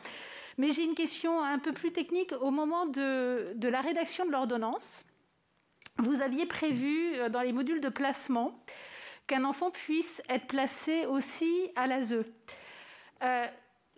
Mais j'ai une question un peu plus technique. Au moment de la rédaction de l'ordonnance, vous aviez prévu dans les modules de placement qu'un enfant puisse être placé aussi à l'ASE.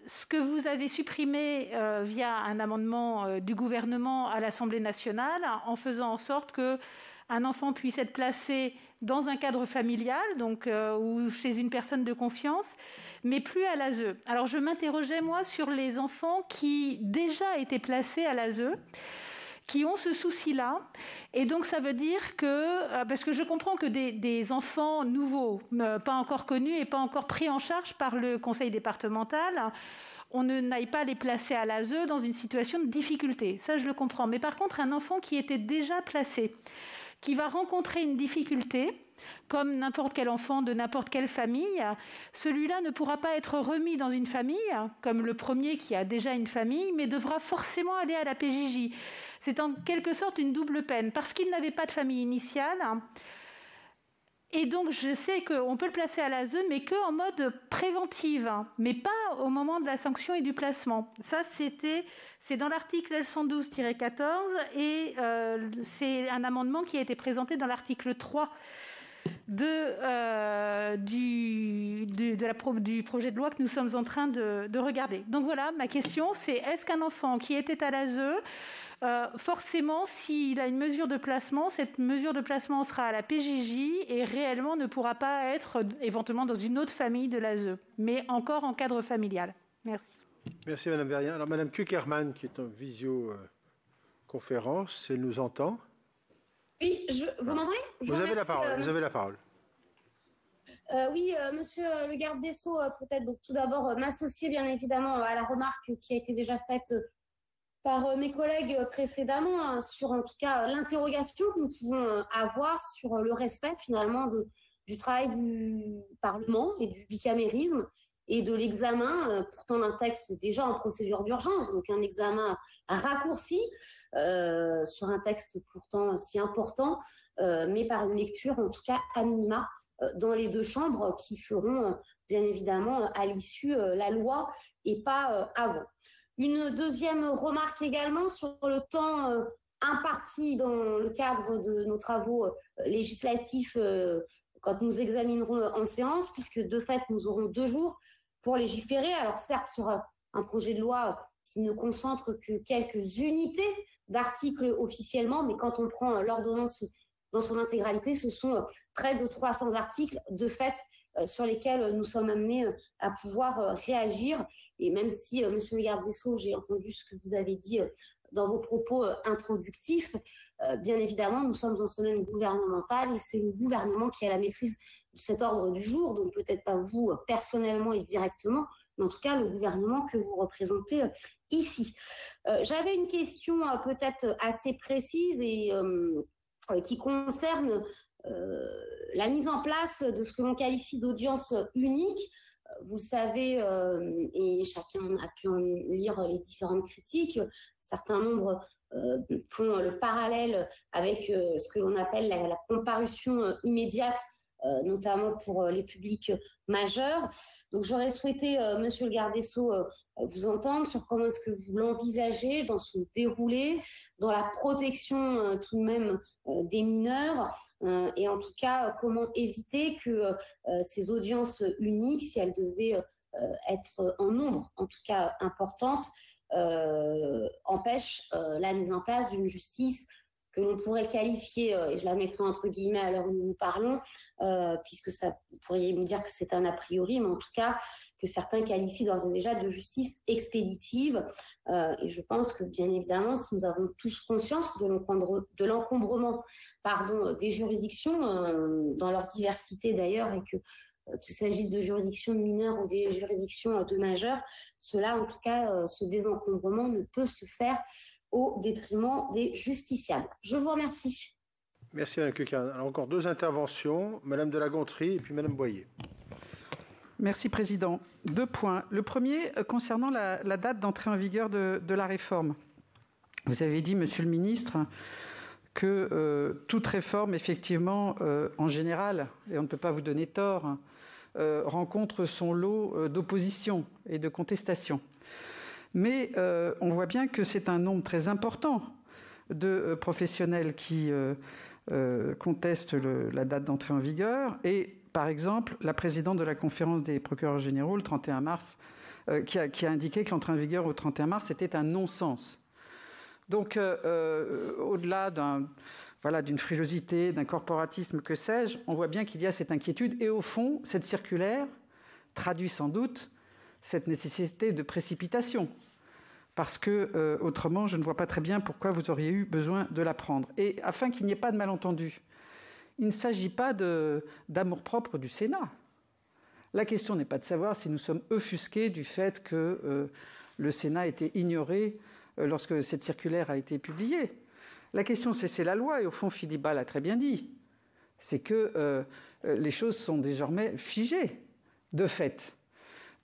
Ce que vous avez supprimé via un amendement du gouvernement à l'Assemblée nationale, en faisant en sorte qu'un enfant puisse être placé dans un cadre familial, donc ou chez une personne de confiance, mais plus à l'ASE. Alors je m'interrogeais, moi, sur les enfants qui déjà étaient placés à l'ASE, qui ont ce souci-là. Et donc ça veut dire que, parce que je comprends que des enfants nouveaux, pas encore connus et pas encore pris en charge par le conseil départemental, on n'aille pas les placer à l'ASE dans une situation de difficulté. Ça, je le comprends. Mais par contre, un enfant qui était déjà placé, qui va rencontrer une difficulté, comme n'importe quel enfant de n'importe quelle famille, celui-là ne pourra pas être remis dans une famille, comme le premier qui a déjà une famille, mais devra forcément aller à la PJJ. C'est en quelque sorte une double peine, parce qu'il n'avait pas de famille initiale. Et donc, je sais qu'on peut le placer à l'ASE, mais qu'en mode préventif, mais pas au moment de la sanction et du placement. Ça, c'est dans l'article L112-14, et c'est un amendement qui a été présenté dans l'article 3 du projet de loi que nous sommes en train de regarder. Donc voilà, ma question, c'est est-ce qu'un enfant qui était à l'ASE, forcément, s'il a une mesure de placement, cette mesure de placement sera à la PJJ et réellement ne pourra pas être éventuellement dans une autre famille de l'ASE, mais encore en cadre familial. Merci. Merci Madame Verrien. Alors Madame Kuckerman, qui est en visioconférence, elle nous entend. Oui, vous m'entendez? Vous avez la parole. Vous avez la parole. Oui, Monsieur le garde des Sceaux, peut-être donc tout d'abord m'associer bien évidemment à la remarque qui a été déjà faite par mes collègues précédemment sur en tout cas l'interrogation que nous pouvons avoir sur le respect finalement du travail du Parlement et du bicamérisme et de l'examen pourtant d'un texte déjà en procédure d'urgence, donc un examen raccourci sur un texte pourtant si important, mais par une lecture en tout cas à minima dans les deux chambres qui feront bien évidemment à l'issue la loi et pas avant. Une deuxième remarque également sur le temps imparti dans le cadre de nos travaux législatifs quand nous examinerons en séance, puisque de fait nous aurons 2 jours pour légiférer. Alors certes sur un projet de loi qui ne concentre que quelques unités d'articles officiellement, mais quand on prend l'ordonnance dans son intégralité, ce sont près de 300 articles de fait sur lesquels nous sommes amenés à pouvoir réagir. Et même si, monsieur le garde des Sceaux, j'ai entendu ce que vous avez dit dans vos propos introductifs, bien évidemment, nous sommes en semaine gouvernementale et c'est le gouvernement qui a la maîtrise de cet ordre du jour, donc peut-être pas vous personnellement et directement, mais en tout cas le gouvernement que vous représentez ici. J'avais une question peut-être assez précise et qui concerne la mise en place de ce que l'on qualifie d'audience unique Vous le savez, et chacun a pu en lire les différentes critiques, certains nombres font le parallèle avec ce que l'on appelle la comparution immédiate, notamment pour les publics majeurs. Donc j'aurais souhaité, Monsieur le garde des Sceaux, vous entendre sur comment est-ce que vous l'envisagez dans son déroulé, dans la protection tout de même des mineurs, et en tout cas comment éviter que ces audiences uniques, si elles devaient être en nombre, en tout cas importantes, empêchent la mise en place d'une justice que l'on pourrait qualifier, et je la mettrai entre guillemets à l'heure où nous parlons, puisque ça, vous pourriez me dire que c'est un a priori, mais en tout cas que certains qualifient d'ores et déjà de justice expéditive. Et je pense que bien évidemment, si nous avons tous conscience de l'encombrement des juridictions, dans leur diversité d'ailleurs, et qu'il s'agisse de juridictions de mineurs ou des juridictions de majeurs, cela en tout cas, ce désencombrement ne peut se faire au détriment des justiciables. Je vous remercie. Merci Mme Cuquin. Alors encore 2 interventions, Mme de La Gontrie et puis Mme Boyer. Merci Président. 2 points. Le premier concernant la date d'entrée en vigueur de la réforme. Vous avez dit, Monsieur le Ministre, que toute réforme, effectivement, en général, et on ne peut pas vous donner tort, rencontre son lot d'opposition et de contestation. Mais on voit bien que c'est un nombre très important de professionnels qui contestent la date d'entrée en vigueur. Et par exemple, la présidente de la conférence des procureurs généraux, le 31 mars, qui a indiqué que l'entrée en vigueur au 31 mars était un non-sens. Donc, au-delà d'une frilosité, d'un corporatisme, que sais-je, on voit bien qu'il y a cette inquiétude. Et au fond, cette circulaire traduit sans doute cette nécessité de précipitation. Parce que, autrement, je ne vois pas très bien pourquoi vous auriez eu besoin de la prendre. Et afin qu'il n'y ait pas de malentendu, il ne s'agit pas d'amour-propre du Sénat. La question n'est pas de savoir si nous sommes offusqués du fait que le Sénat a été ignoré lorsque cette circulaire a été publiée. La question, c'est la loi. Et au fond, Philippe Bas l'a très bien dit. C'est que les choses sont désormais figées, de fait.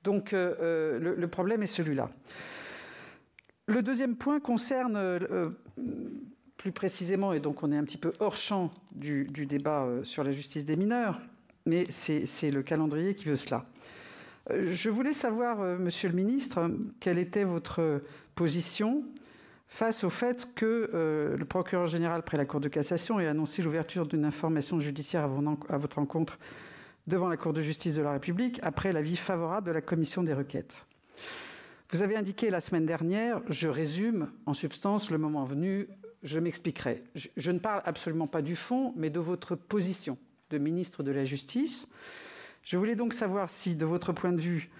Donc, le problème est celui-là. Le deuxième point concerne plus précisément, et donc on est un petit peu hors champ du débat sur la justice des mineurs, mais c'est le calendrier qui veut cela. Je voulais savoir, Monsieur le Ministre, quelle était votre position face au fait que le procureur général près la Cour de cassation ait annoncé l'ouverture d'une information judiciaire à votre encontre devant la Cour de justice de la République après l'avis favorable de la commission des requêtes. Vous avez indiqué la semaine dernière, je résume en substance, le moment venu, je m'expliquerai. Je ne parle absolument pas du fond, mais de votre position de ministre de la Justice. Je voulais donc savoir si, de votre point de vue,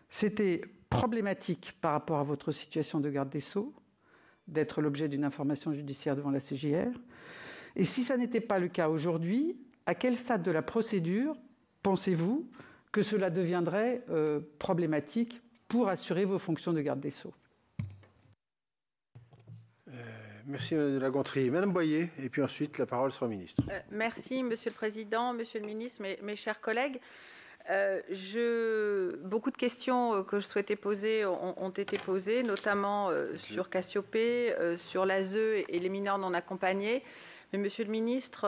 c'était problématique par rapport à votre situation de garde des Sceaux, d'être l'objet d'une information judiciaire devant la CJR. Et si ça n'était pas le cas aujourd'hui, à quel stade de la procédure pensez-vous que cela deviendrait problématique pour assurer vos fonctions de garde des Sceaux? Merci Mme de La Gontrie. Mme Boyer, et puis ensuite la parole sera au ministre. Merci Monsieur le Président, Monsieur le Ministre, mes chers collègues. Beaucoup de questions que je souhaitais poser ont été posées, notamment sur Cassiopée, sur l'ASE et les mineurs non accompagnés. Mais Monsieur le Ministre,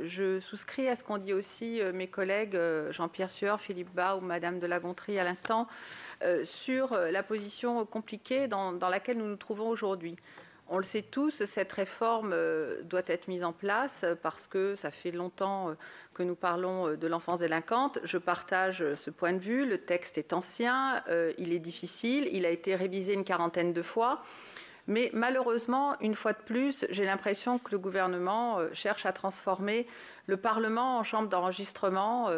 je souscris à ce qu'ont dit aussi mes collègues Jean-Pierre Sueur, Philippe Bas ou Madame de La Gontrie à l'instant, sur la position compliquée dans laquelle nous nous trouvons aujourd'hui. On le sait tous, cette réforme doit être mise en place parce que ça fait longtemps que nous parlons de l'enfance délinquante. Je partage ce point de vue. Le texte est ancien, il est difficile, il a été révisé une quarantaine de fois. Mais malheureusement, une fois de plus, j'ai l'impression que le gouvernement cherche à transformer le Parlement en chambre d'enregistrement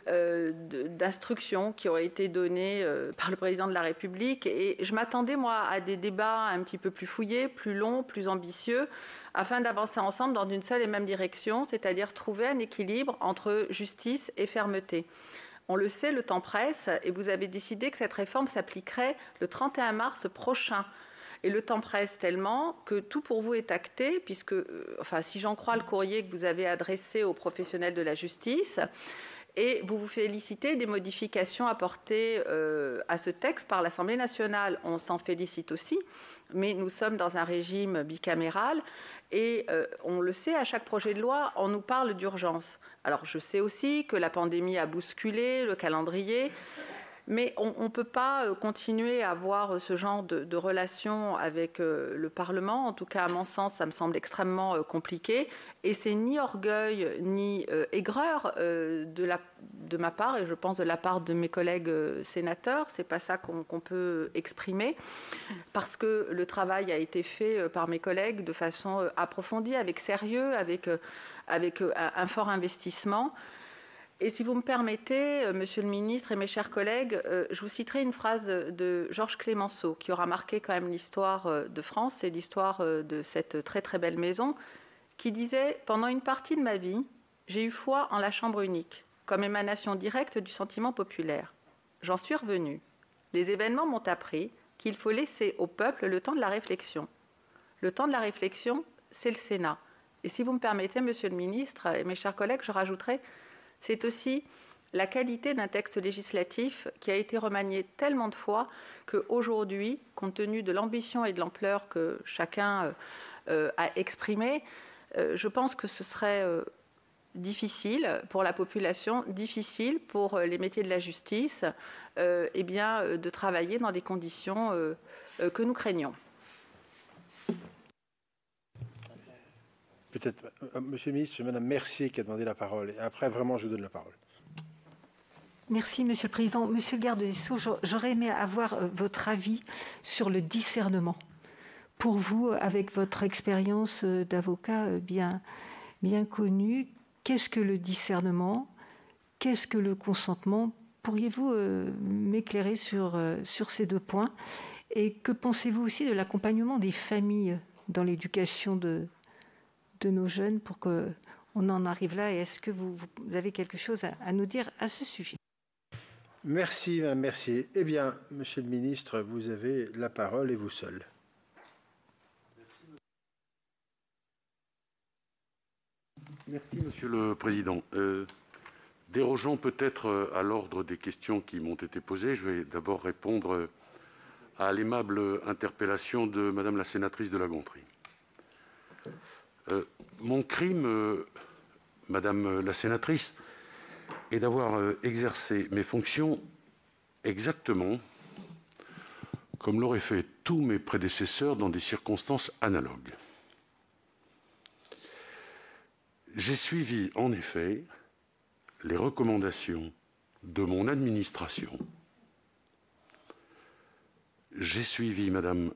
d'instructions qui auraient été données par le président de la République. Et je m'attendais, moi, à des débats un petit peu plus fouillés, plus longs, plus ambitieux, afin d'avancer ensemble dans une seule et même direction, c'est-à-dire trouver un équilibre entre justice et fermeté. On le sait, le temps presse, et vous avez décidé que cette réforme s'appliquerait le 31 mars prochain. Et le temps presse tellement que tout pour vous est acté, puisque, si j'en crois le courrier que vous avez adressé aux professionnels de la justice, Et vous vous félicitez des modifications apportées à ce texte par l'Assemblée nationale. On s'en félicite aussi, mais nous sommes dans un régime bicaméral et on le sait, à chaque projet de loi, on nous parle d'urgence. Alors je sais aussi que la pandémie a bousculé le calendrier, mais on ne peut pas continuer à avoir ce genre de relation avec le Parlement. En tout cas, à mon sens, ça me semble extrêmement compliqué. Et c'est ni orgueil, ni aigreur de ma part, et je pense de la part de mes collègues sénateurs. Ce n'est pas ça qu'on peut exprimer, parce que le travail a été fait par mes collègues de façon approfondie, avec sérieux, avec un fort investissement. Et si vous me permettez, Monsieur le Ministre et mes chers collègues, je vous citerai une phrase de Georges Clemenceau qui aura marqué quand même l'histoire de France et l'histoire de cette très très belle maison, qui disait « Pendant une partie de ma vie, j'ai eu foi en la chambre unique, comme émanation directe du sentiment populaire. J'en suis revenu. Les événements m'ont appris qu'il faut laisser au peuple le temps de la réflexion. Le temps de la réflexion, c'est le Sénat. Et si vous me permettez, Monsieur le Ministre et mes chers collègues, je rajouterai c'est aussi la qualité d'un texte législatif qui a été remanié tellement de fois qu'aujourd'hui, compte tenu de l'ambition et de l'ampleur que chacun a exprimé, je pense que ce serait difficile pour la population, difficile pour les métiers de la justice, de travailler dans des conditions que nous craignons. Peut-être, Monsieur le ministre, c'est Madame Mercier qui a demandé la parole. Et après, vraiment, je vous donne la parole. Merci, Monsieur le Président. Monsieur le garde des Sceaux, j'aurais aimé avoir votre avis sur le discernement. Pour vous, avec votre expérience d'avocat bien connue, qu'est-ce que le discernement? Qu'est-ce que le consentement? Pourriez-vous m'éclairer sur ces deux points? Et que pensez-vous aussi de l'accompagnement des familles dans l'éducation de nos jeunes pour qu'on en arrive là? Et est-ce que vous avez quelque chose à nous dire à ce sujet? Merci, Madame Mercier. Eh bien, Monsieur le Ministre, vous avez la parole et vous seul. Merci, Monsieur le Président. Dérogeant peut-être à l'ordre des questions qui m'ont été posées, je vais d'abord répondre à l'aimable interpellation de Madame la sénatrice de la Gontrie. Mon crime, Madame la sénatrice, est d'avoir exercé mes fonctions exactement comme l'auraient fait tous mes prédécesseurs dans des circonstances analogues. J'ai suivi en effet les recommandations de mon administration. J'ai suivi, Madame,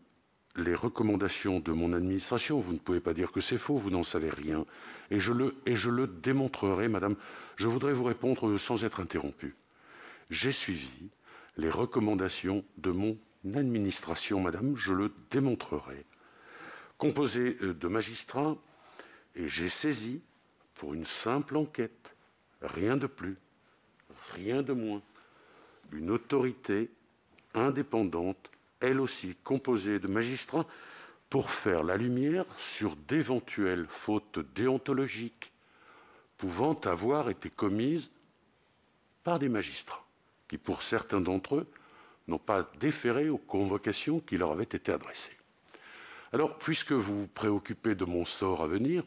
les recommandations de mon administration. Vous ne pouvez pas dire que c'est faux, vous n'en savez rien. Et je le démontrerai, Madame. Je voudrais vous répondre sans être interrompu. J'ai suivi les recommandations de mon administration, Madame, je le démontrerai. Composé de magistrats, et j'ai saisi pour une simple enquête, rien de plus, rien de moins, une autorité indépendante, elle aussi composée de magistrats, pour faire la lumière sur d'éventuelles fautes déontologiques pouvant avoir été commises par des magistrats, qui pour certains d'entre eux n'ont pas déféré aux convocations qui leur avaient été adressées. Alors, puisque vous vous préoccupez de mon sort à venir,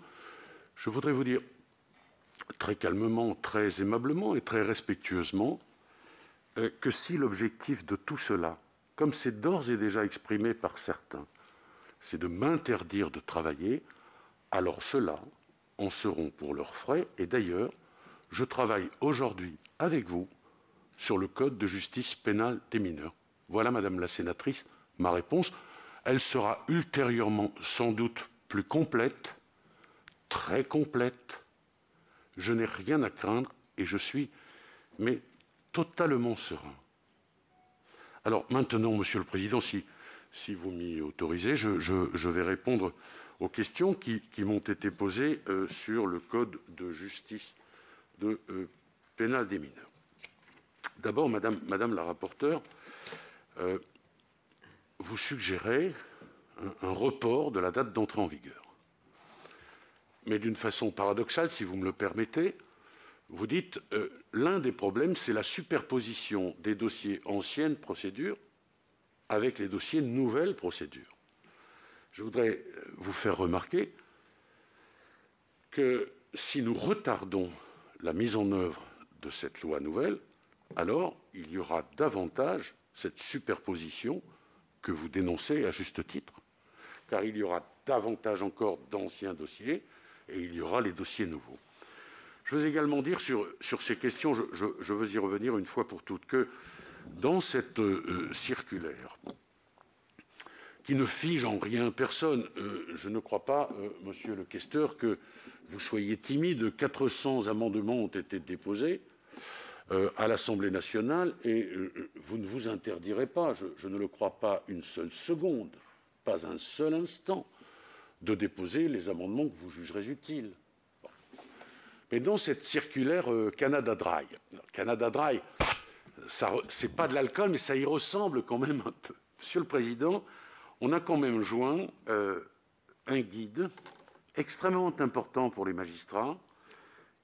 je voudrais vous dire très calmement, très aimablement et très respectueusement que si l'objectif de tout cela, comme c'est d'ores et déjà exprimé par certains, c'est de m'interdire de travailler, alors ceux-là en seront pour leurs frais. Et d'ailleurs, je travaille aujourd'hui avec vous sur le Code de justice pénale des mineurs. Voilà, Madame la sénatrice, ma réponse. Elle sera ultérieurement sans doute plus complète, très complète. Je n'ai rien à craindre et je suis totalement serein. Alors maintenant, Monsieur le Président, si vous m'y autorisez, je vais répondre aux questions qui m'ont été posées sur le Code de justice pénale des mineurs. D'abord, Madame la rapporteure, vous suggérez un report de la date d'entrée en vigueur. Mais d'une façon paradoxale, si vous me le permettez, vous dites l'un des problèmes, c'est la superposition des dossiers anciennes procédures avec les dossiers nouvelles procédures. Je voudrais vous faire remarquer que si nous retardons la mise en œuvre de cette loi nouvelle, alors il y aura davantage cette superposition que vous dénoncez à juste titre, car il y aura davantage encore d'anciens dossiers et il y aura les dossiers nouveaux. Je veux également dire sur ces questions, je veux y revenir une fois pour toutes, que dans cette circulaire, qui ne fige en rien personne, je ne crois pas, monsieur le questeur, que vous soyez timide. 400 amendements ont été déposés à l'Assemblée nationale et vous ne vous interdirez pas, je ne le crois pas une seule seconde, pas un seul instant, de déposer les amendements que vous jugerez utiles. Bon. Mais dans cette circulaire Canada Dry, c'est pas de l'alcool, mais ça y ressemble quand même un peu. Monsieur le Président, on a quand même joint un guide extrêmement important pour les magistrats,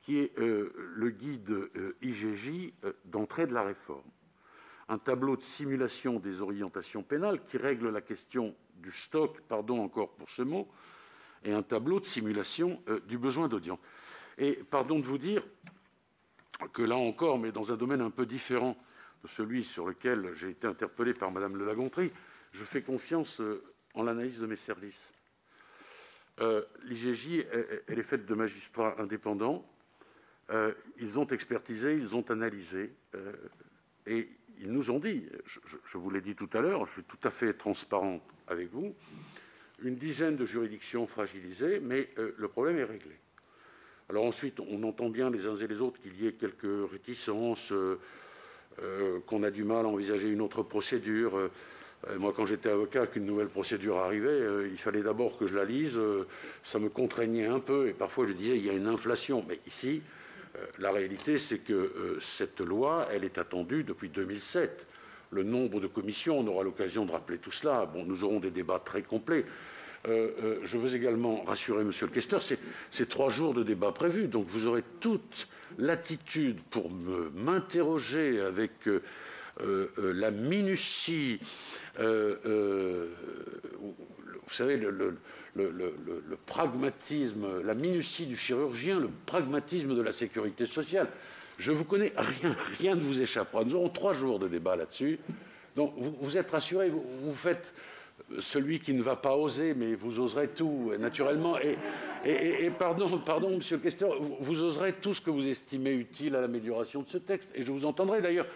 qui est le guide IGJ d'entrée de la réforme. Un tableau de simulation des orientations pénales qui règle la question du stock, pardon encore pour ce mot, et un tableau de simulation du besoin d'audience. Et pardon de vous dire que là encore, mais dans un domaine un peu différent de celui sur lequel j'ai été interpellé par Madame de La Gontrie, je fais confiance en l'analyse de mes services. L'IGJ, elle est faite de magistrats indépendants. Ils ont expertisé, ils ont analysé, et ils nous ont dit, je vous l'ai dit tout à l'heure, je suis tout à fait transparent avec vous, une dizaine de juridictions fragilisées, mais le problème est réglé. Alors ensuite, on entend bien les uns et les autres qu'il y ait quelques réticences, qu'on a du mal à envisager une autre procédure. Moi, quand j'étais avocat, qu'une nouvelle procédure arrivait, il fallait d'abord que je la lise, ça me contraignait un peu, et parfois je disais, il y a une inflation. Mais ici, la réalité, c'est que cette loi, elle est attendue depuis 2007. Le nombre de commissions, on aura l'occasion de rappeler tout cela. Bon, nous aurons des débats très complets. Je veux également rassurer monsieur le questeur, c'est 3 jours de débat prévus, donc vous aurez toute latitude pour m'interroger avec la minutie, vous savez, le pragmatisme, la minutie du chirurgien, le pragmatisme de la sécurité sociale. Je vous connais, rien ne vous échappera. Nous aurons 3 jours de débat là-dessus. Donc vous êtes rassurés, vous faites celui qui ne va pas oser, mais vous oserez tout, naturellement. Et pardon, monsieur le questeur, vous oserez tout ce que vous estimez utile à l'amélioration de ce texte. Et je vous entendrai d'ailleurs.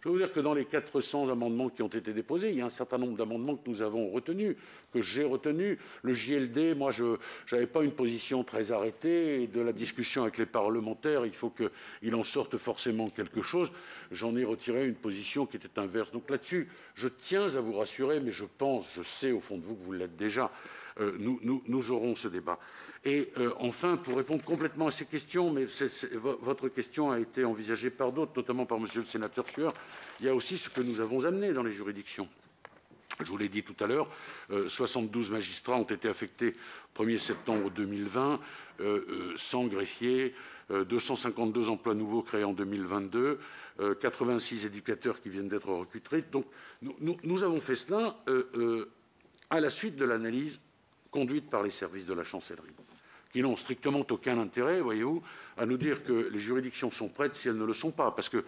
Je veux vous dire que dans les 400 amendements qui ont été déposés, il y a un certain nombre d'amendements que nous avons retenus, que j'ai retenus. Le JLD, moi, je n'avais pas une position très arrêtée. Et de la discussion avec les parlementaires, il faut qu'il en sorte forcément quelque chose. J'en ai retiré une position qui était inverse. Donc là-dessus, je tiens à vous rassurer, mais je sais au fond de vous que vous l'êtes déjà. Nous aurons ce débat. Et enfin, pour répondre complètement à ces questions, mais votre question a été envisagée par d'autres, notamment par monsieur le sénateur Sueur, il y a aussi ce que nous avons amené dans les juridictions. Je vous l'ai dit tout à l'heure, 72 magistrats ont été affectés 1er septembre 2020, 100 greffiers, 252 emplois nouveaux créés en 2022, 86 éducateurs qui viennent d'être recrutés. Donc nous avons fait cela à la suite de l'analyse conduite par les services de la chancellerie, qui n'ont strictement aucun intérêt, voyez-vous, à nous dire que les juridictions sont prêtes si elles ne le sont pas, parce que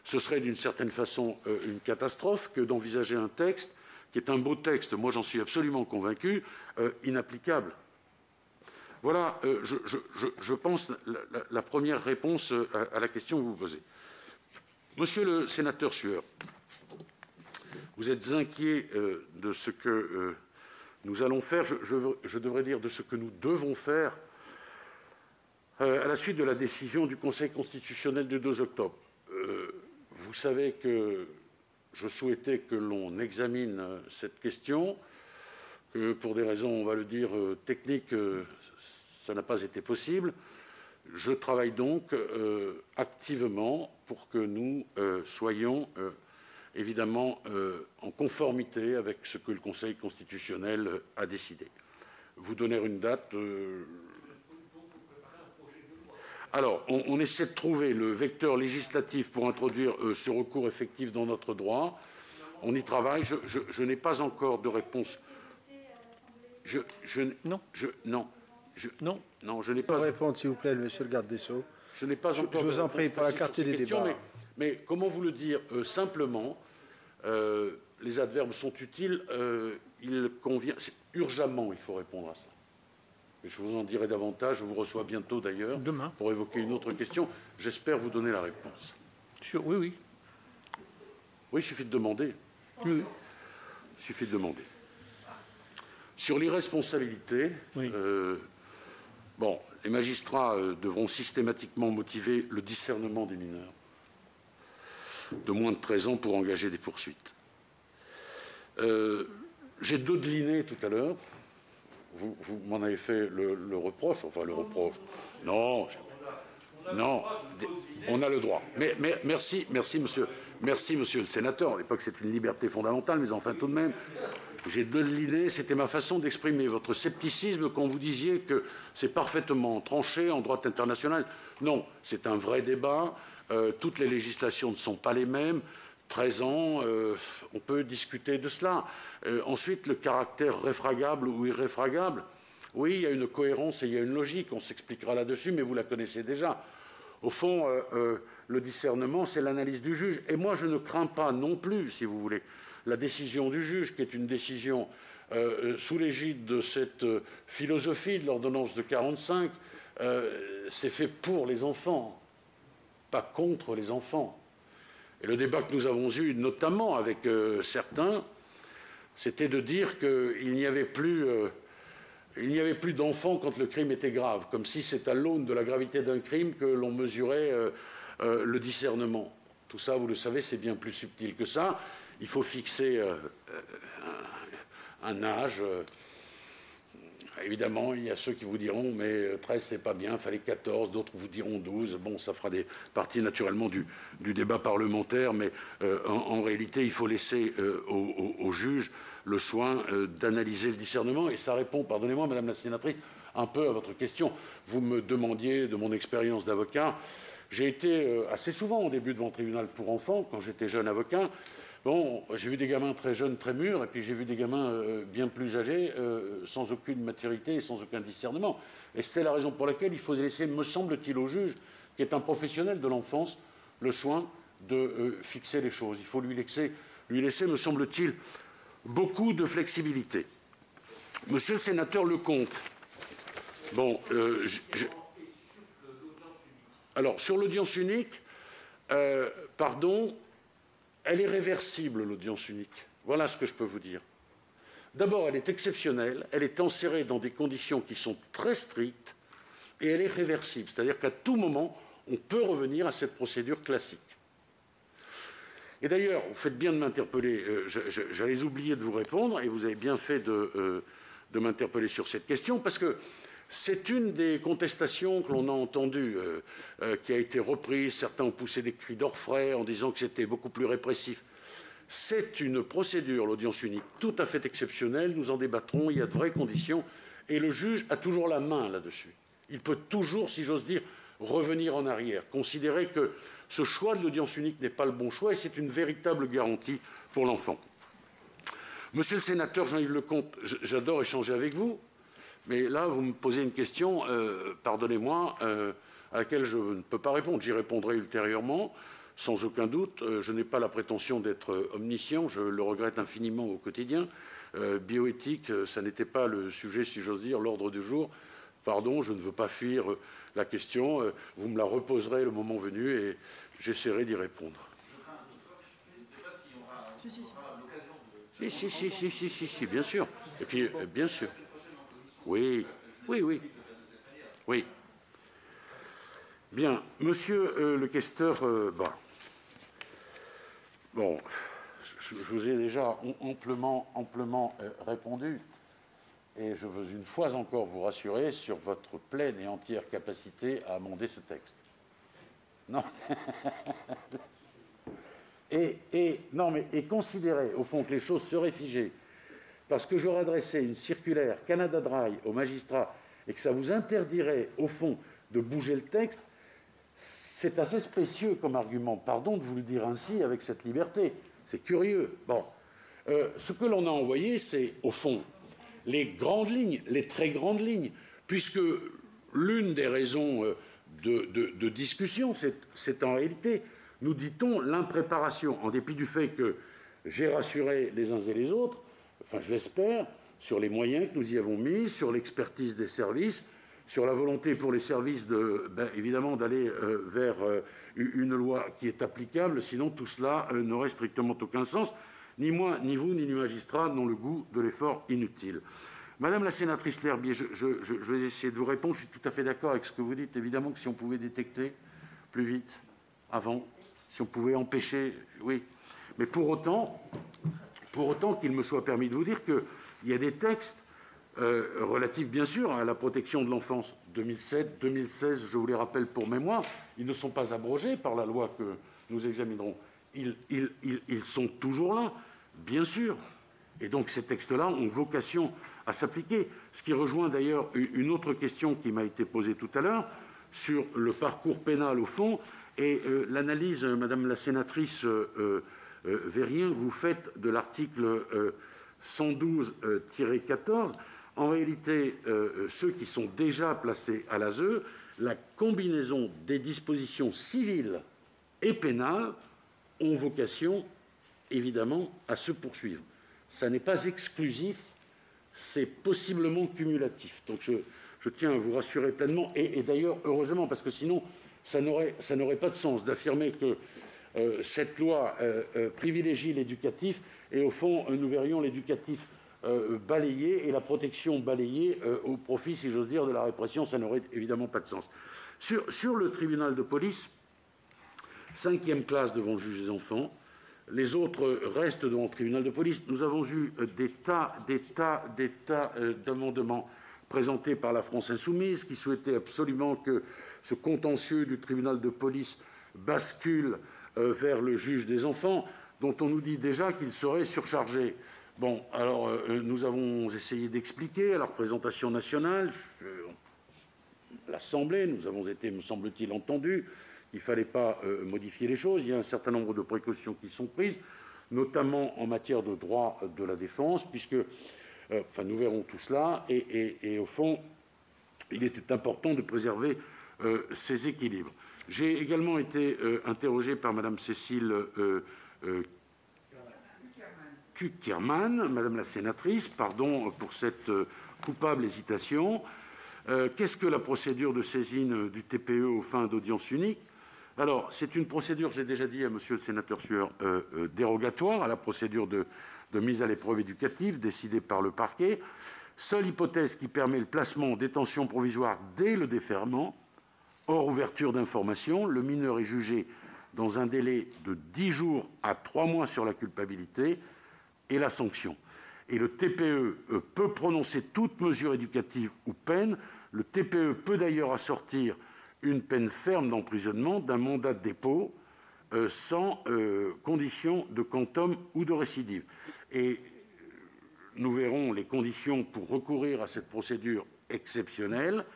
ce serait d'une certaine façon une catastrophe que d'envisager un texte qui est un beau texte, moi j'en suis absolument convaincu, inapplicable. Voilà, je pense, la première réponse à la question que vous posez. Monsieur le sénateur Sueur, vous êtes inquiet de ce que nous allons faire, je devrais dire de ce que nous devons faire à la suite de la décision du Conseil constitutionnel du 2 octobre. Vous savez que je souhaitais que l'on examine cette question, que pour des raisons, on va le dire, techniques, ça n'a pas été possible. Je travaille donc activement pour que nous soyons évidemment en conformité avec ce que le Conseil constitutionnel a décidé. Vous donner une date Alors, on essaie de trouver le vecteur législatif pour introduire ce recours effectif dans notre droit. On y travaille. Je n'ai pas encore de réponse. Non, je n'ai pas. Répondre, s'il vous plaît, monsieur le garde des Sceaux. Je n'ai pas encore. Je vous en prie, pour la clarté des débats. Mais comment vous le dire simplement, les adverbes sont utiles. Il convient urgemment, il faut répondre à ça. Et je vous en dirai davantage. Je vous reçois bientôt d'ailleurs. Demain. Pour évoquer une autre question. J'espère vous donner la réponse. Oui, oui. Oui, il suffit de demander. Oui. Il suffit de demander. Sur l'irresponsabilité, oui. Les magistrats devront systématiquement motiver le discernement des mineurs de moins de 13 ans pour engager des poursuites. J'ai dodeliné tout à l'heure. Vous m'en avez fait le reproche. Enfin, le reproche. Non, on a le droit. Mais merci, monsieur le sénateur. À l'époque, c'est une liberté fondamentale, mais enfin, tout de même, j'ai dodeliné. C'était ma façon d'exprimer votre scepticisme quand vous disiez que c'est parfaitement tranché en droit international. Non, c'est un vrai débat. Toutes les législations ne sont pas les mêmes. 13 ans, on peut discuter de cela. Ensuite, le caractère réfragable ou irréfragable. Oui, il y a une cohérence et il y a une logique. On s'expliquera là-dessus, mais vous la connaissez déjà. Au fond, le discernement, c'est l'analyse du juge. Et moi, je ne crains pas non plus, si vous voulez, la décision du juge, qui est une décision sous l'égide de cette philosophie de l'ordonnance de 1945. C'est fait pour les enfants, pas contre les enfants. Et le débat que nous avons eu, notamment avec certains, c'était de dire qu'il n'y avait plus d'enfants quand le crime était grave, comme si c'est à l'aune de la gravité d'un crime que l'on mesurait le discernement. Tout ça, vous le savez, c'est bien plus subtil que ça. Il faut fixer un âge. Évidemment, il y a ceux qui vous diront « mais 13, c'est pas bien, il fallait 14 », d'autres vous diront 12. Bon, ça fera partie naturellement du débat parlementaire, mais en réalité, il faut laisser au juge le soin d'analyser le discernement. Et ça répond, pardonnez-moi, Madame la sénatrice, un peu à votre question. Vous me demandiez de mon expérience d'avocat. J'ai été assez souvent au début devant le tribunal pour enfants, quand j'étais jeune avocat. Bon, j'ai vu des gamins très jeunes, très mûrs, et puis j'ai vu des gamins bien plus âgés, sans aucune maturité et sans aucun discernement. Et c'est la raison pour laquelle il faut laisser, me semble-t-il, au juge, qui est un professionnel de l'enfance, le soin de fixer les choses. Il faut lui laisser, me semble-t-il, beaucoup de flexibilité. Monsieur le sénateur Lecomte, alors, sur l'audience unique, elle est réversible, l'audience unique. Voilà ce que je peux vous dire. D'abord, elle est exceptionnelle, elle est enserrée dans des conditions qui sont très strictes, et elle est réversible. C'est-à-dire qu'à tout moment, on peut revenir à cette procédure classique. Et d'ailleurs, vous faites bien de m'interpeller, j'allais oublier de vous répondre, et vous avez bien fait de m'interpeller sur cette question, parce que c'est une des contestations que l'on a entendues, qui a été reprise. Certains ont poussé des cris d'orfraie en disant que c'était beaucoup plus répressif. C'est une procédure, l'audience unique, tout à fait exceptionnelle. Nous en débattrons, il y a de vraies conditions. Et le juge a toujours la main là-dessus. Il peut toujours, si j'ose dire, revenir en arrière, considérer que ce choix de l'audience unique n'est pas le bon choix, et c'est une véritable garantie pour l'enfant. Monsieur le sénateur Jean-Yves Lecomte, j'adore échanger avec vous. Mais là, vous me posez une question, pardonnez-moi, à laquelle je ne peux pas répondre. J'y répondrai ultérieurement, sans aucun doute. Je n'ai pas la prétention d'être omniscient, je le regrette infiniment au quotidien. Bioéthique, ça n'était pas le sujet, si j'ose dire, l'ordre du jour. Pardon, je ne veux pas fuir la question. Vous me la reposerez le moment venu et j'essaierai d'y répondre. Si, bien sûr. Et puis, bien sûr. Oui. Bien, monsieur le questeur, je vous ai déjà amplement répondu, et je veux une fois encore vous rassurer sur votre pleine et entière capacité à amender ce texte. Non. Et considérer, au fond, que les choses seraient figées, parce que j'aurais adressé une circulaire Canada Dry aux magistrats et que ça vous interdirait, au fond, de bouger le texte, C'est assez spécieux comme argument, pardon de vous le dire ainsi, avec cette liberté. C'est curieux. Bon. Ce que l'on a envoyé, c'est, au fond, les grandes lignes, les très grandes lignes, puisque l'une des raisons de discussion, c'est en réalité, nous dit-on, l'impréparation, en dépit du fait que j'ai rassuré les uns et les autres, enfin je l'espère, sur les moyens que nous y avons mis, sur l'expertise des services, sur la volonté pour les services, évidemment, d'aller vers une loi qui est applicable, sinon tout cela n'aurait strictement aucun sens. Ni moi, ni vous, ni les magistrats n'ont le goût de l'effort inutile. Madame la sénatrice Lherbier, je vais essayer de vous répondre. Je suis tout à fait d'accord avec ce que vous dites. Évidemment que si on pouvait détecter plus vite, avant, si on pouvait empêcher, oui. Mais pour autant qu'il me soit permis de vous dire qu'il y a des textes relatifs, bien sûr, à la protection de l'enfance. 2007, 2016, je vous les rappelle pour mémoire, ils ne sont pas abrogés par la loi que nous examinerons. Ils sont toujours là, bien sûr. Et donc ces textes-là ont vocation à s'appliquer. Ce qui rejoint d'ailleurs une autre question qui m'a été posée tout à l'heure sur le parcours pénal au fond et l'analyse, Madame la sénatrice Vérien, que vous faites de l'article 112-14. En réalité, ceux qui sont déjà placés à l'ASE, la combinaison des dispositions civiles et pénales ont vocation, évidemment, à se poursuivre. Ça n'est pas exclusif, c'est possiblement cumulatif. Donc je tiens à vous rassurer pleinement, et d'ailleurs, heureusement, parce que sinon, ça n'aurait pas de sens d'affirmer que cette loi privilégie l'éducatif, et au fond, nous verrions l'éducatif balayé et la protection balayée au profit, si j'ose dire, de la répression. Ça n'aurait évidemment pas de sens. Sur le tribunal de police, 5e classe devant le juge des enfants, les autres restent devant le tribunal de police. Nous avons eu des tas d'amendements présentés par la France Insoumise qui souhaitaient absolument que ce contentieux du tribunal de police bascule vers le juge des enfants, dont on nous dit déjà qu'il serait surchargé. Bon, alors nous avons essayé d'expliquer à la représentation nationale, l'Assemblée, nous avons été, me semble-t-il, entendus. Il ne fallait pas modifier les choses. Il y a un certain nombre de précautions qui sont prises, notamment en matière de droit de la défense, puisque, nous verrons tout cela, et au fond, il était important de préserver ces équilibres. J'ai également été interrogé par Madame Cécile Cukierman, Madame la sénatrice, pardon pour cette coupable hésitation. Qu'est-ce que la procédure de saisine du TPE aux fins d'audience unique? Alors, c'est une procédure, j'ai déjà dit à monsieur le sénateur Sueur, dérogatoire à la procédure de mise à l'épreuve éducative décidée par le parquet. Seule hypothèse qui permet le placement en détention provisoire dès le déferment, hors ouverture d'information. Le mineur est jugé dans un délai de 10 jours à 3 mois sur la culpabilité et la sanction. Et le TPE peut prononcer toute mesure éducative ou peine. Le TPE peut d'ailleurs assortir une peine ferme d'emprisonnement d'un mandat de dépôt sans condition de quantum ou de récidive. Et nous verrons les conditions pour recourir à cette procédure exceptionnelle.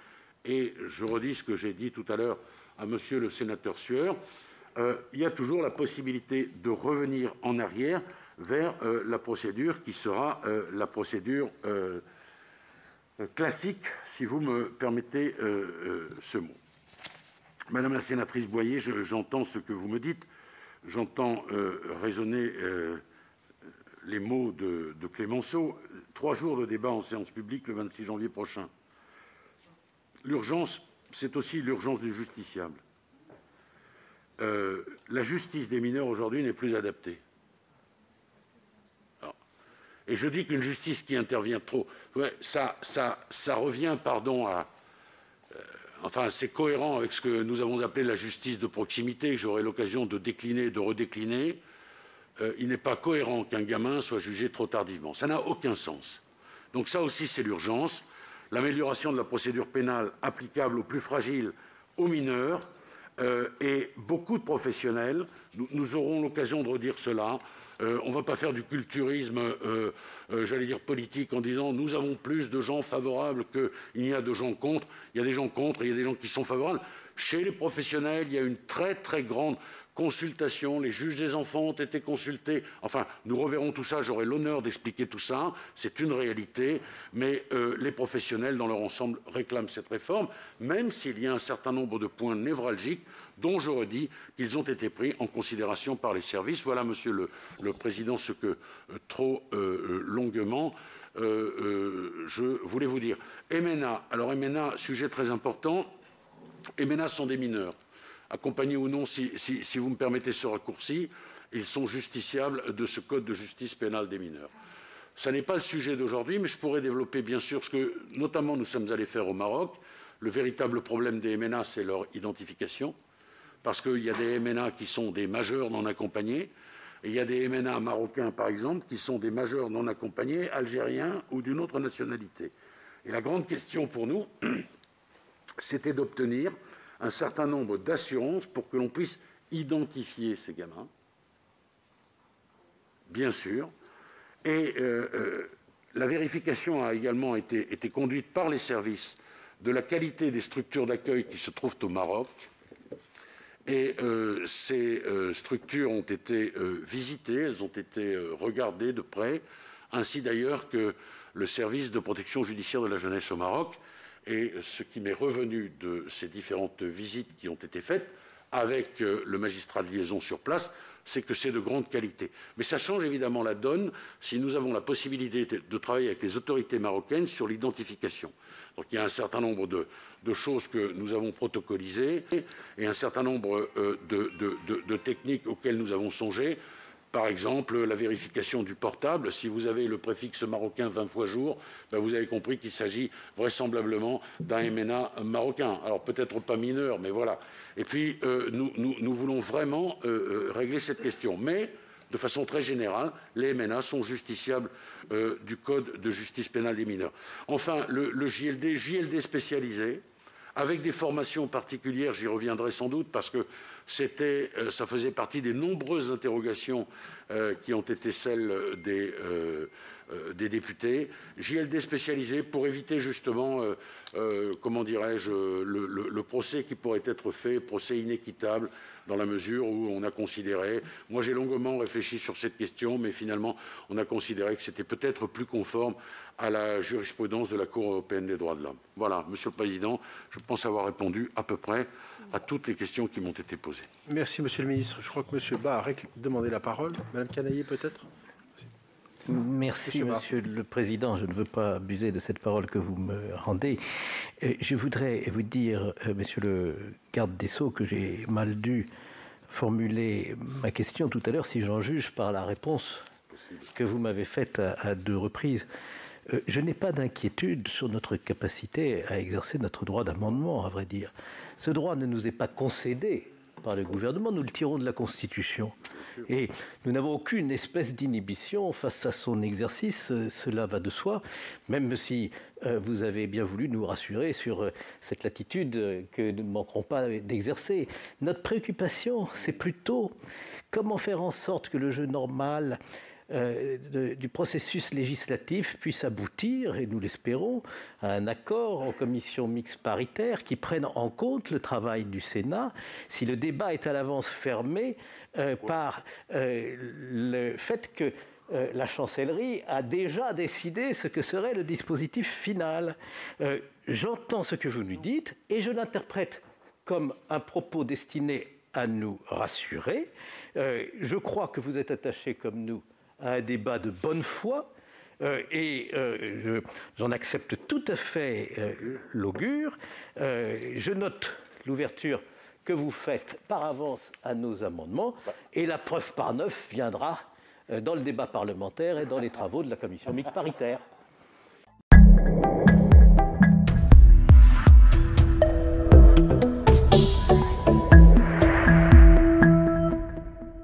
Et je redis ce que j'ai dit tout à l'heure à monsieur le sénateur Sueur, il y a toujours la possibilité de revenir en arrière vers la procédure qui sera la procédure classique, si vous me permettez ce mot. Madame la sénatrice Boyer, j'entends ce que vous me dites, j'entends résonner les mots de Clémenceau. 3 jours de débat en séance publique le 26 janvier prochain. L'urgence, c'est aussi l'urgence du justiciable. La justice des mineurs aujourd'hui n'est plus adaptée. Et je dis qu'une justice qui intervient trop, ça revient, pardon, à... c'est cohérent avec ce que nous avons appelé la justice de proximité, que j'aurai l'occasion de décliner et de redécliner. Il n'est pas cohérent qu'un gamin soit jugé trop tardivement. Ça n'a aucun sens. Donc ça aussi, c'est l'urgence. L'amélioration de la procédure pénale applicable aux plus fragiles, aux mineurs, et beaucoup de professionnels, nous aurons l'occasion de redire cela. On ne va pas faire du culturisme, j'allais dire politique, en disant nous avons plus de gens favorables qu'il n'y a de gens contre. Il y a des gens contre, il y a des gens qui sont favorables. Chez les professionnels, il y a une très très grande consultation. Les juges des enfants ont été consultés. Enfin, nous reverrons tout ça. J'aurai l'honneur d'expliquer tout ça. C'est une réalité. Mais les professionnels, dans leur ensemble, réclament cette réforme, même s'il y a un certain nombre de points névralgiques dont je redis qu'ils ont été pris en considération par les services. Voilà, Monsieur le Président, ce que trop longuement je voulais vous dire. MNA. Alors, MNA, sujet très important. MNA sont des mineurs. Accompagnés ou non, si vous me permettez ce raccourci, ils sont justiciables de ce code de justice pénale des mineurs. Ce n'est pas le sujet d'aujourd'hui, mais je pourrais développer bien sûr ce que, notamment, nous sommes allés faire au Maroc. Le véritable problème des MNA, c'est leur identification, parce qu'il y a des MNA qui sont des majeurs non accompagnés, et il y a des MNA marocains, par exemple, qui sont des majeurs non accompagnés, algériens ou d'une autre nationalité. Et la grande question pour nous, c'était d'obtenir un certain nombre d'assurances pour que l'on puisse identifier ces gamins, bien sûr. Et la vérification a également été conduite par les services de la qualité des structures d'accueil qui se trouvent au Maroc. Et ces structures ont été visitées, elles ont été regardées de près, ainsi d'ailleurs que le service de protection judiciaire de la jeunesse au Maroc. Et ce qui m'est revenu de ces différentes visites qui ont été faites avec le magistrat de liaison sur place, c'est que c'est de grande qualité. Mais ça change évidemment la donne si nous avons la possibilité de travailler avec les autorités marocaines sur l'identification. Donc il y a un certain nombre de choses que nous avons protocolisées et un certain nombre de techniques auxquelles nous avons songé. Par exemple, la vérification du portable. Si vous avez le préfixe marocain 20 fois jour, ben vous avez compris qu'il s'agit vraisemblablement d'un MNA marocain. Alors peut-être pas mineur, mais voilà. Et puis, nous voulons vraiment régler cette question. Mais, de façon très générale, les MNA sont justiciables du Code de justice pénale des mineurs. Enfin, le JLD spécialisé, avec des formations particulières, j'y reviendrai sans doute, parce que ça faisait partie des nombreuses interrogations qui ont été celles des députés. JLD spécialisé pour éviter justement, comment dirais-je, le procès qui pourrait être fait, procès inéquitable, dans la mesure où on a considéré, moi j'ai longuement réfléchi sur cette question, mais finalement on a considéré que c'était peut-être plus conforme à la jurisprudence de la Cour européenne des droits de l'homme. Voilà, Monsieur le Président, je pense avoir répondu à peu près à toutes les questions qui m'ont été posées. Merci, Monsieur le Ministre. Je crois que Monsieur Bas a demandé la parole. Madame Canaillet, peut-être ? Merci, Monsieur le Président. Je ne veux pas abuser de cette parole que vous me rendez. Je voudrais vous dire, Monsieur le garde des Sceaux, que j'ai mal dû formuler ma question tout à l'heure, si j'en juge par la réponse que vous m'avez faite à 2 reprises. Je n'ai pas d'inquiétude sur notre capacité à exercer notre droit d'amendement, à vrai dire. Ce droit ne nous est pas concédé par le gouvernement, nous le tirons de la Constitution. Et nous n'avons aucune espèce d'inhibition face à son exercice, cela va de soi, même si vous avez bien voulu nous rassurer sur cette latitude que nous ne manquerons pas d'exercer. Notre préoccupation, c'est plutôt comment faire en sorte que le jeu normal du processus législatif puisse aboutir, et nous l'espérons, à un accord en commission mixte paritaire qui prenne en compte le travail du Sénat. Si le débat est à l'avance fermé par le fait que la chancellerie a déjà décidé ce que serait le dispositif final. J'entends ce que vous nous dites et je l'interprète comme un propos destiné à nous rassurer. Je crois que vous êtes attachés comme nous à un débat de bonne foi et j'en accepte tout à fait l'augure. Je note l'ouverture que vous faites par avance à nos amendements et la preuve par 9 viendra dans le débat parlementaire et dans les travaux de la commission mixte paritaire.